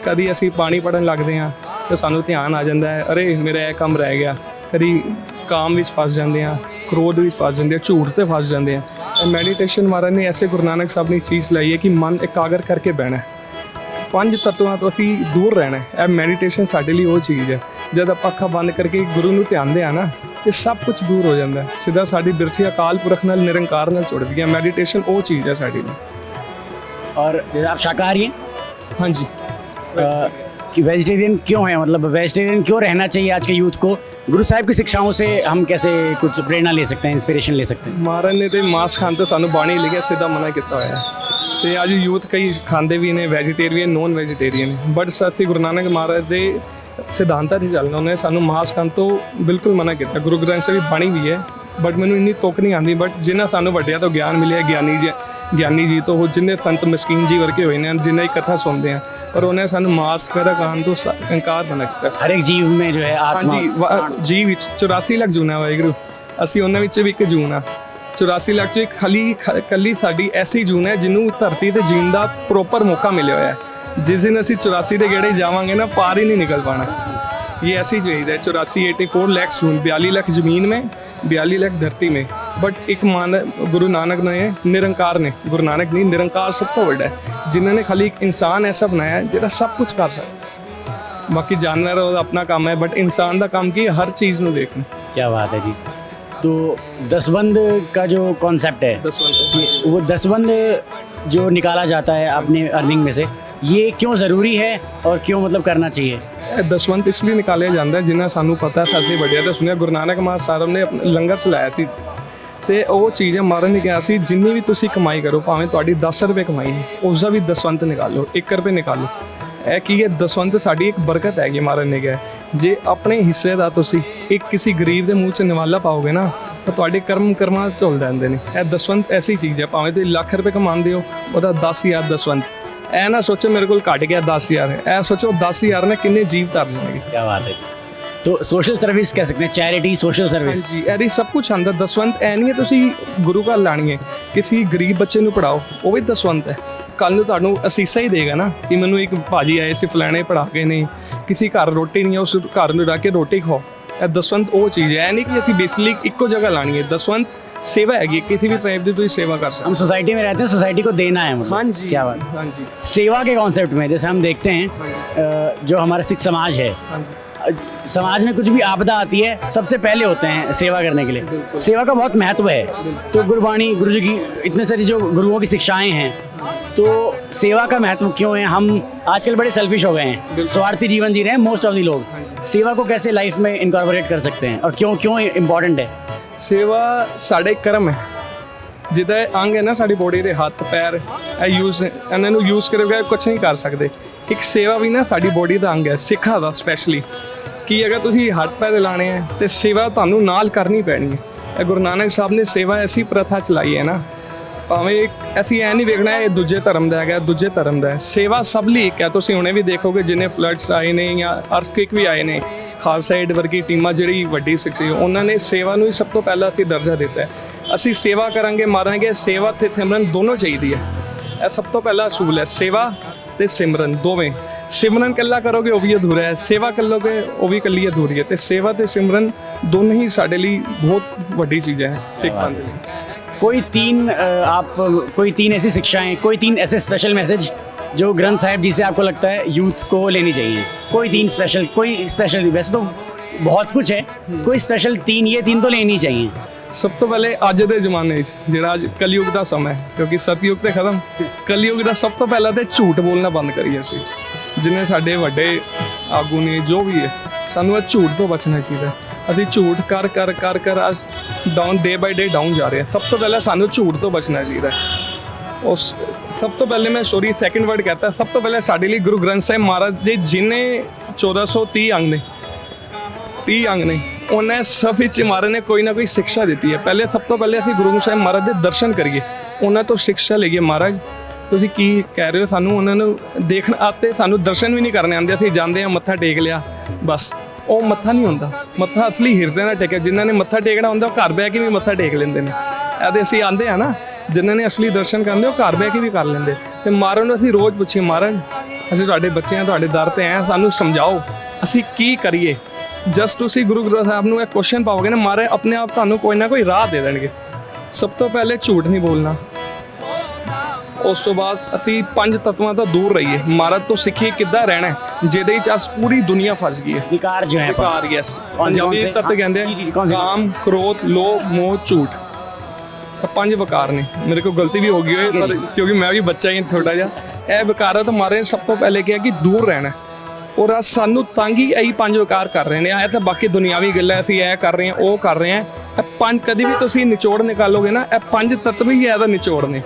ਕਦੀ ਅਸੀਂ ਪਾਣੀ ਪੜਨ ਲੱਗਦੇ ਹਾਂ ਤਾਂ ਸਾਨੂੰ ਧਿਆਨ ਆ ਜਾਂਦਾ ਹੈ, ਅਰੇ ਮੇਰਾ ਇਹ ਕੰਮ ਰਹਿ ਗਿਆ। ਕਦੀ ਕਾਮ ਵਿੱਚ ਫਸ ਜਾਂਦੇ ਹਾਂ, ਕ੍ਰੋਧ ਵਿੱਚ ਫਸ ਜਾਂਦੇ ਹਾਂ, ਝੂਠ ਤੇ ਫਸ ਜਾਂਦੇ ਹਾਂ। ਮੈਡੀਟੇਸ਼ਨ ਮਹਾਰਾਜ ਨੇ ਐਸੇ ਗੁਰੂ ਨਾਨਕ ਸਾਹਿਬ ਨੇ ਚੀਜ਼ ਲਾਈ ਹੈ ਕਿ ਮਨ ਇਕਾਗਰ ਕਰਕੇ ਬਹਿਣਾ, 5 ਤੱਤਾਂ ਤੋਂ ਅਸੀਂ ਦੂਰ ਰਹਿਣਾ। ਇਹ ਮੈਡੀਟੇਸ਼ਨ ਸਾਡੇ ਲਈ ਉਹ ਚੀਜ਼ ਹੈ। ਜਦ ਆਪਾਂ ਅੱਖਾਂ ਬੰਦ ਕਰਕੇ ਗੁਰੂ ਨੂੰ ਧਿਆਨਦੇ ਆ ਨਾ, ਤੇ ਸਭ ਕੁਝ ਦੂਰ ਹੋ ਜਾਂਦਾ ਹੈ। ਸਿੱਧਾ ਸਾਡੀ ਬਿਰਥੀ ਅਕਾਲ ਪੁਰਖ ਨਾਲ, ਨਿਰੰਕਾਰ ਨਾਲ ਜੁੜਦੀ ਹੈ। ਮੈਡੀਟੇਸ਼ਨ ਉਹ ਚੀਜ਼ ਹੈ ਸਾਡੀ ਲਈ। और जैसे आप शाकाहारी हैं? हाँ जी। कि वेजिटेरियन क्यों है, मतलब वेजिटेरियन क्यों रहना चाहिए आज के यूथ को? गुरु साहिब की शिक्षाओं से हम कैसे कुछ प्रेरणा ले सकते हैं, इंस्पिरेशन ले सकते हैं? ਮਹਾਰਾਜ ਨੇ ਤੇ ਮਾਸ ਖਾਣ ਤੋਂ ਸਾਨੂੰ ਬਾਣੀ ਲਿਖਿਆ ਸਿੱਧਾ ਮਨਾ ਕੀਤਾ ਹੋਇਆ ਹੈ। ਤੇ ਅੱਜ ਯੂਥ ਕਈ ਖਾਂਦੇ ਵੀ ਨੇ, ਵੈਜੀਟੇਰੀਅਨ, ਨੋਨ ਵੈਜੀਟੇਰੀਅਨ, ਬਟ ਅਸੀਂ ਗੁਰੂ ਨਾਨਕ ਮਹਾਰਾਜ ਦੇ ਸਿਧਾਂਤਾਂ 'ਤੇ ਚੱਲਣਾ। ਉਹਨੇ ਸਾਨੂੰ ਮਾਸ ਖਾਣ ਤੋਂ ਬਿਲਕੁਲ ਮਨਾ ਕੀਤਾ। ਗੁਰੂ ਗ੍ਰੰਥ ਸਾਹਿਬ ਬਾਣੀ ਵੀ ਹੈ, ਬਟ ਮੈਨੂੰ ਇੰਨੀ ਤੁਕ ਨਹੀਂ ਆਉਂਦੀ। ਬਟ ਜਿਨ੍ਹਾਂ ਸਾਨੂੰ ਵੱਡਿਆਂ ਤੋਂ ਗਿਆਨ ਮਿਲਿਆ, ਗਿਆਨੀ ਜੀ ਤੋਂ, ਉਹ ਜਿੰਨੇ ਸੰਤ ਮਸਕੀਨ ਜੀ ਵਰਗੇ ਹੋਏ ਨੇ, ਜਿਨ੍ਹਾਂ ਦੀ ਕਥਾ ਸੁਣਦੇ ਆ, ਪਰ ਉਹਨੇ ਸਾਨੂੰ ਮਾਸ ਵਗੈਰਾ ਖਾਣ ਤੋਂ ਇਨਕਾਰ ਮਨਾ ਕੀਤਾ। हर एक जीव में जो है आत्मा। ਹਾਂਜੀ, ਜੀਵ ਵਿੱਚ 84 ਲੱਖ ਜੂਨ ਆ ਵਾਹਿਗੁਰੂ, ਅਸੀਂ ਉਹਨਾਂ ਵਿੱਚ ਵੀ ਇੱਕ ਜੂਨ ਆ। 84 ਲੱਖ 'ਚੋਂ ਇੱਕ ਕੱਲੀ ਸਾਡੀ ਐਸੀ ਜੂਨ ਹੈ ਜਿਹਨੂੰ ਧਰਤੀ 'ਤੇ ਜੀਣ ਦਾ ਪ੍ਰੋਪਰ ਮੌਕਾ ਮਿਲਿਆ ਹੋਇਆ ਹੈ। ਜਿਸ ਦਿਨ ਅਸੀਂ 84 ਦੇ ਗੇੜੇ ਜਾਵਾਂਗੇ ਨਾ, ਪਾਰ ही नहीं निकल पाना। ये ऐसी चीज़ है। 84 लाख जून, 42 लाख ज़मीन में, 42 लाख धरती में। बट एक गुरु नानक ने, निरंकार ने, गुरु नानक नहीं, निरंकार सब तो बड़ा है, जिन्होंने खाली एक इंसान ऐसा बनाया है जो सब कुछ कर सकता। बाकी जानवर अपना काम है, बट इंसान का काम की हर चीज़ में देखना। क्या बात है जी। तो दसबंद का जो कॉन्सेप्ट है, वो दसबंद जो निकाला जाता है अपने अर्निंग में से, ये क्यों ज़रूरी है और क्यों मतलब करना चाहिए? ਦਸਵੰਤ ਇਸ ਲਈ ਨਿਕਾਲਿਆ ਜਾਂਦਾ ਜਿੰਨਾ ਸਾਨੂੰ ਪਤਾ, ਸਾਡੇ ਵੱਡਿਆਂ ਤੋਂ ਸੁਣਿਆ। ਗੁਰੂ ਨਾਨਕ ਮਹਾਰਾਜ ਸਾਹਿਬ ਨੇ ਲੰਗਰ ਚਲਾਇਆ ਸੀ, ਤੇ ਉਹ ਚੀਜ਼ ਹੈ ਮਹਾਰਾਜ ਨੇ ਕਿਹਾ ਸੀ, ਜਿੰਨੀ ਵੀ ਤੁਸੀਂ ਕਮਾਈ ਕਰੋ, ਭਾਵੇਂ ਤੁਹਾਡੀ 10 ਰੁਪਏ ਕਮਾਈ ਹੈ, ਉਸ ਦਾ ਵੀ ਦਸਵੰਤ ਨਿਕਾਲੋ, 1 ਰੁਪਏ ਨਿਕਾਲੋ। ਇਹ ਕੀ ਹੈ, ਦਸਵੰਧ ਸਾਡੀ ਇੱਕ ਬਰਕਤ ਹੈਗੀ ਮਹਾਰਾਜ ਨੇ ਕਿਹਾ, ਜੇ ਆਪਣੇ ਹਿੱਸੇ ਦਾ ਤੁਸੀਂ ਇੱਕ ਕਿਸੇ ਗਰੀਬ ਦੇ ਮੂੰਹ 'ਚ ਨਿਵਾਲਾ ਪਾਓਗੇ ਨਾ ਤਾਂ ਤੁਹਾਡੇ ਕਰਮਾਂ ਝੁੱਲ ਜਾਂਦੇ ਨੇ। ਇਹ ਦਸਵੰਧ ਐਸੀ ਚੀਜ਼ ਹੈ, ਭਾਵੇਂ ਤੁਸੀਂ ਲੱਖ ਰੁਪਏ ਕਮਾਉਂਦੇ ਹੋ ਉਹਦਾ 10,000 ਦਸਵੰਧ। ਇਹ ਨਾ ਸੋਚੋ ਮੇਰੇ ਕੋਲ ਘਟ ਗਿਆ 10,000, ਇਹ ਸੋਚੋ 10,000 ਨੇ ਕਿੰਨੇ ਜੀਵ ਧਰ ਲੈਣਗੇ। क्या बात है। तो सोशल सर्विस कह सकते हैं, चैरिटी सोशल सर्विस। ਹਾਂਜੀ, ਇਹਦੀ ਸਭ ਕੁਝ ਆਉਂਦਾ। ਦਸਵੰਧ ਇਹ ਨਹੀਂ ਹੈ ਤੁਸੀਂ ਗੁਰੂ ਘਰ ਲਾਣੀ ਹੈ, ਕਿਸੇ ਗਰੀਬ ਬੱਚੇ ਨੂੰ ਪੜਾਓ, ਉਹ ਵੀ ਦਸਵੰਧ ਹੈ। ਕੱਲ ਨੂੰ ਤੁਹਾਨੂੰ ਅਸੀਸਾਂ ਹੀ ਦੇਗਾ ਨਾ ਕਿ ਮੈਨੂੰ ਇੱਕ ਭਾਜੀ ਆਏ ਸੀ ਫਲਾਣੇ ਪੜਾ ਕੇ ਨੇ, ਕਿਸੇ ਘਰ ਰੋਟੀ ਨਹੀਂ ਹੈ ਉਸ ਘਰ ਨੂੰ ਜਾ ਕੇ ਰੋਟੀ ਖਾਓ। ਇਹ ਦਸਵੰਧ ਉਹ ਚੀਜ਼ ਹੈ, ਇਹ ਨਹੀਂ ਕਿ ਅਸੀਂ ਬੇਸਿਕਲੀ ਇੱਕੋ जगह ਲਾਣੀ ਹੈ। दसवंध सेवा हैगी, किसी भी टाइप की सेवा कर सकते। हम सोसाइटी में रहते हैं, सोसाइटी को देना है मतलब। हाँ जी, क्या बात। हाँ जी। सेवा के कॉन्सेप्ट में जैसे हम देखते हैं जो हमारा सिख समाज है, समाज में कुछ भी आपदा आती है सबसे पहले होते हैं सेवा करने के लिए। सेवा का बहुत महत्व है। तो गुरबाणी गुरु जी की इतने सारी जो गुरुओं की शिक्षाएं हैं, तो सेवा का महत्व क्यों है? हम आजकल बड़े सेल्फिश हो गए हैं, स्वार्थी जीवन जी रहे हैं मोस्ट ऑफ दी लोग। सेवा को कैसे लाइफ में इनकॉर्पोरेट कर सकते हैं और क्यों इम्पोर्टेंट है? सेवा साढ़े कर्म है, जिदा अंग है ना साड़ी बॉडी के हाथ पैर इन्होंने यूज करे बगैर कुछ नहीं कर सकते। एक सेवा भी ना साड़ी बॉडी का अंग है, सिखा का स्पैशली कि अगर तुम हाथ पैर लाने हैं तो सेवा तुहानू नाल करनी पैनी है। गुरु नानक साहब ने सेवा ऐसी प्रथा चलाई है ना, भावें असीं ऐ नहीं वेखना है दूजे धर्म का है दूजे धर्म का है, सेवा सब ਲਈ ਇੱਕ ਹੈ। ਤੁਸੀਂ ਹੁਣੇ ਵੀ ਦੇਖੋਗੇ ਜਿੰਨੇ ਫਲੱਡਸ ਆਏ ਨੇ ਜਾਂ ਅਰਥਕੁਇਕ ਵੀ ਆਏ ਨੇ, ਖਾਲਸਾ ਏਡ ਵਰਗੀ ਟੀਮਾਂ ਜਿਹੜੀ ਵੱਡੀ ਸਿੱਖੀ ਉਹਨਾਂ ਨੇ ਸੇਵਾ ਨੂੰ ਹੀ ਸਭ ਤੋਂ ਪਹਿਲਾਂ ਅਸੀਂ ਦਰਜਾ ਦਿੱਤਾ ਹੈ। ਅਸੀਂ ਸੇਵਾ ਕਰਾਂਗੇ ਮਾਰਾਂਗੇ, ਸੇਵਾ ਤੇ ਸਿਮਰਨ ਦੋਨੋਂ ਚਾਹੀਦੀ ਹੈ। ਇਹ ਸਭ ਤੋਂ ਪਹਿਲਾ ਅਸੂਲ ਹੈ, ਸੇਵਾ ਤੇ ਸਿਮਰਨ ਦੋਵੇਂ। ਸਿਮਰਨ ਇਕੱਲਾ ਕਰੋਗੇ ਉਹ ਵੀ ਅਧੂਰਾ ਹੈ, ਸੇਵਾ ਕਰੋਗੇ ਉਹ ਵੀ ਇਕੱਲੀ ਅਧੂਰੀ ਹੈ। ਤੇ ਸੇਵਾ ਤੇ ਸਿਮਰਨ ਦੋਨੋਂ ਹੀ ਸਾਡੇ ਲਈ ਬਹੁਤ ਵੱਡੀ ਚੀਜ਼ ਹੈ ਸਿੱਖ ਪੰਥ ਲਈ। कोई तीन ऐसी शिक्षाएं, कोई तीन ऐसे स्पेशल मैसेज जो ग्रंथ साहिब जी से आपको लगता है यूथ को लेनी चाहिए? कोई स्पेशल वैसे तो बहुत कुछ है, कोई स्पेशल ये तीन तो लेनी चाहिए। ਸਭ ਤੋਂ ਪਹਿਲੇ ਅੱਜ ਦੇ ਜ਼ਮਾਨੇ 'ਚ ਜਿਹੜਾ ਅੱਜ ਕਲਯੁਗ ਦਾ ਸਮਾਂ ਹੈ, ਕਿਉਂਕਿ ਸਤਯੁਗ ਤੇ ਖਤਮ, ਕਲਯੁਗ ਦਾ ਸਭ ਤੋਂ ਪਹਿਲਾਂ ਤੇ ਝੂਠ ਬੋਲਣਾ ਬੰਦ ਕਰੀਏ। ਅਸੀਂ ਜਿੰਨੇ ਸਾਡੇ ਵੱਡੇ ਆਗੂ ਨੇ ਜੋ ਵੀ ਹੈ, ਸਾਨੂੰ ਇਹ ਝੂਠ ਤੋਂ ਬਚਣਾ ਚਾਹੀਦਾ। ਅਸੀਂ ਝੂਠ ਕਰ ਅੱਜ ਡਾਊਨ ਡੇ ਬਾਈ ਡੇ ਡਾਊਨ ਜਾ ਰਹੇ ਹਾਂ। ਸਭ ਤੋਂ ਪਹਿਲਾਂ ਸਾਨੂੰ ਝੂਠ ਤੋਂ ਬਚਣਾ ਚਾਹੀਦਾ। ਉਸ ਸਭ ਤੋਂ ਪਹਿਲੇ ਮੈਂ ਸੈਕਿੰਡ ਵਰਡ ਕਹਤਾ, ਸਭ ਤੋਂ ਪਹਿਲੇ ਸਾਡੇ ਲਈ ਗੁਰੂ ਗ੍ਰੰਥ ਸਾਹਿਬ ਮਹਾਰਾਜ ਦੇ ਜਿੰਨੇ 1430 ਅੰਗ ਨੇ, 30 ਅੰਗ ਨੇ, ਉਹਨਾਂ ਸਭ ਵਿੱਚ ਮਹਾਰਾਜ ਨੇ ਕੋਈ ਨਾ ਕੋਈ ਸਿੱਖਿਆ ਦਿੱਤੀ ਹੈ। ਪਹਿਲੇ ਸਭ ਤੋਂ ਪਹਿਲੇ ਅਸੀਂ ਗੁਰੂ ਸਾਹਿਬ ਮਹਾਰਾਜ ਦੇ ਦਰਸ਼ਨ ਕਰੀਏ, ਉਹਨਾਂ ਤੋਂ ਸਿੱਖਿਆ ਲਈਏ। ਮਹਾਰਾਜ ਤੁਸੀਂ ਕੀ ਕਹਿ ਰਹੇ ਹੋ? ਸਾਨੂੰ ਉਹਨਾਂ ਨੂੰ ਦੇਖਣ ਆਤੇ, ਸਾਨੂੰ ਦਰਸ਼ਨ ਵੀ ਨਹੀਂ ਕਰਨੇ ਆਉਂਦੇ। ਅਸੀਂ ਜਾਂਦੇ ਹਾਂ, ਮੱਥਾ ਟੇਕ ਲਿਆ, ਬਸ ਉਹ ਮੱਥਾ ਨਹੀਂ ਹੁੰਦਾ। ਮੱਥਾ ਅਸਲੀ ਹਿਰਦੇ ਨਾਲ ਟੇਕਿਆ। ਜਿਨ੍ਹਾਂ ਨੇ ਮੱਥਾ ਟੇਕਣਾ ਹੁੰਦਾ ਉਹ ਘਰ ਬਹਿ ਕੇ ਵੀ ਮੱਥਾ ਟੇਕ ਲੈਂਦੇ ਨੇ। ਇਹਦੇ ਅਸੀਂ ਆਉਂਦੇ ਹਾਂ ਨਾ, ਜਿਨ੍ਹਾਂ ਨੇ ਅਸਲੀ ਦਰਸ਼ਨ ਕਰਨੇ ਉਹ ਘਰ ਬਹਿ ਕੇ ਵੀ ਕਰ ਲੈਂਦੇ। ਤੇ ਮਹਾਰਾਜ ਨੂੰ ਅਸੀਂ ਰੋਜ਼ ਪੁੱਛੀਏ, ਮਹਾਰਾਜ ਅਸੀਂ ਤੁਹਾਡੇ ਬੱਚੇ ਹਾਂ, ਤੁਹਾਡੇ ਦਰ ਤੇ ਆਏ, ਸਾਨੂੰ ਸਮਝਾਓ ਅਸੀਂ ਕੀ ਕਰੀਏ। ਜਸਟ ਤੁਸੀਂ ਗੁਰੂ ਗ੍ਰੰਥ ਸਾਹਿਬ ਨੂੰ ਇਹ ਕੁਐਸਚਨ ਪਾਓਗੇ ਨਾ, ਮਹਾਰਾਜ ਆਪਣੇ ਆਪ ਤੁਹਾਨੂੰ ਕੋਈ ਨਾ ਕੋਈ ਰਾਹ ਦੇ ਦੇਣਗੇ। ਸਭ ਤੋਂ ਪਹਿਲੇ ਝੂਠ ਨਹੀਂ ਬੋਲਣਾ। ਉਸ ਤੋਂ ਬਾਅਦ ਅਸੀਂ 5 ਤੱਤਾਂ ਤੋਂ ਦੂਰ ਰਹੀਏ। ਮਹਾਰਾਜ ਤੋਂ ਸਿੱਖੀਏ ਕਿੱਦਾਂ ਰਹਿਣਾ, ਜਿਹਦੇ ਵਿੱਚ ਅੱਜ ਪੂਰੀ ਦੁਨੀਆ ਫਸ ਗਈ ਹੈ। ਵਿਕਾਰ ਜੋ ਹੈ, ਵਿਕਾਰ, ਯੈਸ, ਪੰਜਾਬੀ ਤੱਤ ਕਹਿੰਦੇ ਆ ਕਾਮ, ਕ੍ਰੋਧ, ਲੋਭ, ਮੋਹ, ਝੂਠ। 5 ਵਿਕਾਰ ਨੇ। ਮੇਰੇ ਕੋਲ ਗਲਤੀ ਵੀ ਹੋ ਗਈ ਹੋਏ, ਪਰ ਕਿਉਂਕਿ ਮੈਂ ਵੀ ਬੱਚਾ ਹੀ ਛੋਟਾ ਜਿਹਾ। ਇਹ ਵਿਕਾਰਾਂ ਤੋਂ ਮਹਾਰਾਜ ਨੇ ਸਭ ਤੋਂ ਪਹਿਲੇ ਕਿਹਾ ਕਿ ਦੂਰ ਰਹਿਣਾ। ਔਰ ਅੱਜ ਸਾਨੂੰ ਤੰਗ ਹੀ ਇਹੀ 5 ਵਿਕਾਰ ਕਰ ਰਹੇ ਨੇ। ਇਹ ਤਾਂ ਬਾਕੀ ਦੁਨਿਆਵੀ ਗੱਲਾਂ, ਅਸੀਂ ਇਹ ਕਰ ਰਹੇ ਹਾਂ, ਉਹ ਕਰ ਰਹੇ ਹਾਂ। ਇਹ 5 ਕਦੀ ਵੀ ਤੁਸੀਂ ਨਿਚੋੜ ਨਿਕਾਲੋਗੇ ਨਾ, ਇਹ 5 ਤੱਤ ਵੀ ਇਹਦਾ ਨਿਚੋੜ ਨੇ।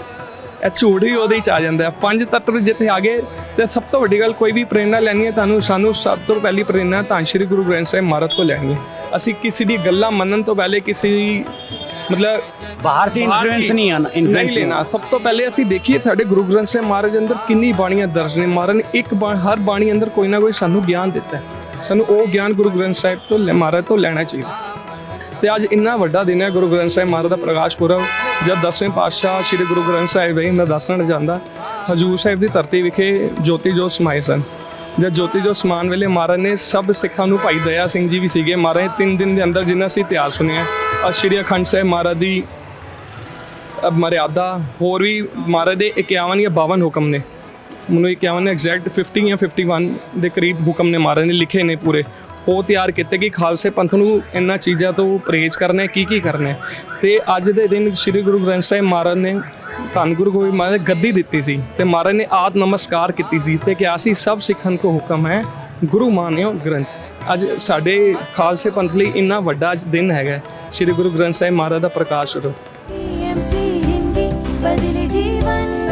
ਇਹ ਝੂਠ ਵੀ ਉਹਦੇ 'ਚ ਆ ਜਾਂਦਾ। 5 ਤੱਤ ਜਿੱਥੇ ਆ ਗਏ ਤੇ ਸਭ ਤੋਂ ਵੱਡੀ ਗੱਲ, ਕੋਈ ਵੀ ਪ੍ਰੇਰਨਾ ਲੈਣੀ ਹੈ ਸਾਨੂੰ ਸਭ ਤੋਂ ਪਹਿਲੀ ਪ੍ਰੇਰਨਾ ਧੰਨ ਸ਼੍ਰੀ ਗੁਰੂ ਗ੍ਰੰਥ ਸਾਹਿਬ ਮਹਾਰਾਜ ਤੋਂ ਲੈਣੀ ਹੈ। ਅਸੀਂ ਕਿਸੇ ਦੀ ਗੱਲਾਂ ਮੰਨਣ ਤੋਂ ਪਹਿਲੇ ਕਿਸੇ ਦੀ मतलब बाहर से इन्फ्लुएंस नहीं आना, इन्फ्लुएंस लेना। सब तो पहले ਅਸੀਂ ਦੇਖੀਏ ਸਾਡੇ ਗੁਰੂ ਗ੍ਰੰਥ ਸਾਹਿਬ ਮਹਾਰਾਜ ਅੰਦਰ ਕਿੰਨੀ ਬਾਣੀਆਂ ਦਰਜ ਨੇ। ਮਹਾਰਾਜ ਨੇ ਹਰ ਬਾਣੀ ਅੰਦਰ ਕੋਈ ਨਾ ਕੋਈ ਸਾਨੂੰ ਗਿਆਨ ਦਿੱਤਾ ਹੈ। ਸਾਨੂੰ ਉਹ ਗਿਆਨ ਗੁਰੂ ਗ੍ਰੰਥ ਸਾਹਿਬ ਤੋਂ ਮਹਾਰਾਜ ਤੋਂ ਲੈਣਾ ਚਾਹੀਦਾ। ਤੇ ਅੱਜ ਇੰਨਾ ਵੱਡਾ ਦਿਨ ਹੈ ਗੁਰੂ ਗ੍ਰੰਥ ਸਾਹਿਬ ਮਹਾਰਾਜ ਦਾ ਪ੍ਰਕਾਸ਼ ਪੁਰਬ, ਜਦ 10ਵੇਂ ਪਾਤਸ਼ਾਹ ਸ੍ਰੀ ਗੁਰੂ ਗ੍ਰੰਥ ਸਾਹਿਬ ਜੀ ਮੈਂ ਦੱਸਣਾ ਚਾਹੁੰਦਾ, ਹਜ਼ੂਰ ਸਾਹਿਬ ਦੀ ਧਰਤੀ ਵਿਖੇ ਜੋਤੀ ਜੋਤ ਸਮਾਏ ਸਨ। ਜਦ ਜੋਤੀ ਜੋਤ ਸਮਾਨ ਵੇਲੇ ਮਹਾਰਾਜ ਨੇ ਸਭ ਸਿੱਖਾਂ ਨੂੰ, ਭਾਈ ਦਇਆ ਸਿੰਘ ਜੀ ਵੀ ਸੀਗੇ, ਮਹਾਰਾਜ 3 ਦਿਨ ਦੇ ਅੰਦਰ ਜਿੰਨਾ ਅਸੀਂ ਇਤਿਹਾਸ ਸੁਣਿਆ, ਸ਼੍ਰੀ ਅਖੰਡ ਸਾਹਿਬ ਮਹਾਰਾਜ ਦੀ ਮਰਿਆਦਾ, ਹੋਰ ਵੀ ਮਹਾਰਾਜ ਦੇ 51 ਜਾਂ 52 ਹੁਕਮ ਨੇ। ਮੈਨੂੰ 51 ਐਗਜ਼ੈਕਟ 50 ਜਾਂ 51 ਦੇ ਕਰੀਬ ਹੁਕਮ ਨੇ ਮਹਾਰਾਜ ਨੇ ਲਿਖੇ ਨੇ ਪੂਰੇ। ਉਹ ਤਿਆਰ ਕੀਤੇ ਕਿ ਖਾਲਸੇ ਪੰਥ ਨੂੰ ਇਹਨਾਂ ਚੀਜ਼ਾਂ ਤੋਂ ਪਰਹੇਜ਼ ਕਰਨਾ, ਕੀ ਕਰਨਾ। ਤੇ ਅੱਜ ਦੇ ਦਿਨ ਸ਼੍ਰੀ ਗੁਰੂ ਗ੍ਰੰਥ ਸਾਹਿਬ ਮਹਾਰਾਜ ਨੇ ਧੰਨ ਗੁਰੂ ਗੋਬਿੰਦ ਮਹਾਰਾਜ ਨੇ ਗੱਦੀ ਦਿੱਤੀ ਸੀ ਤੇ ਮਹਾਰਾਜ ਨੇ ਆਦ ਨਮਸਕਾਰ ਕੀਤੀ ਸੀ ਤੇ ਕਿਹਾ ਸੀ ਸਭ ਸਿੱਖਾਂ ਕੋ ਹੁਕਮ ਹੈ ਗੁਰੂ ਮਾਨਿਓ ਗ੍ਰੰਥ। ਅੱਜ ਸਾਡੇ ਖਾਲਸੇ ਪੰਥ ਲਈ ਇੰਨਾ ਵੱਡਾ ਅੱਜ ਦਿਨ ਹੈਗਾ ਸ਼੍ਰੀ ਗੁਰੂ ਗ੍ਰੰਥ ਸਾਹਿਬ ਮਹਾਰਾਜ ਦਾ ਪ੍ਰਕਾਸ਼ ਪੁਰਬ। PMC हिंदी बदले जीवन।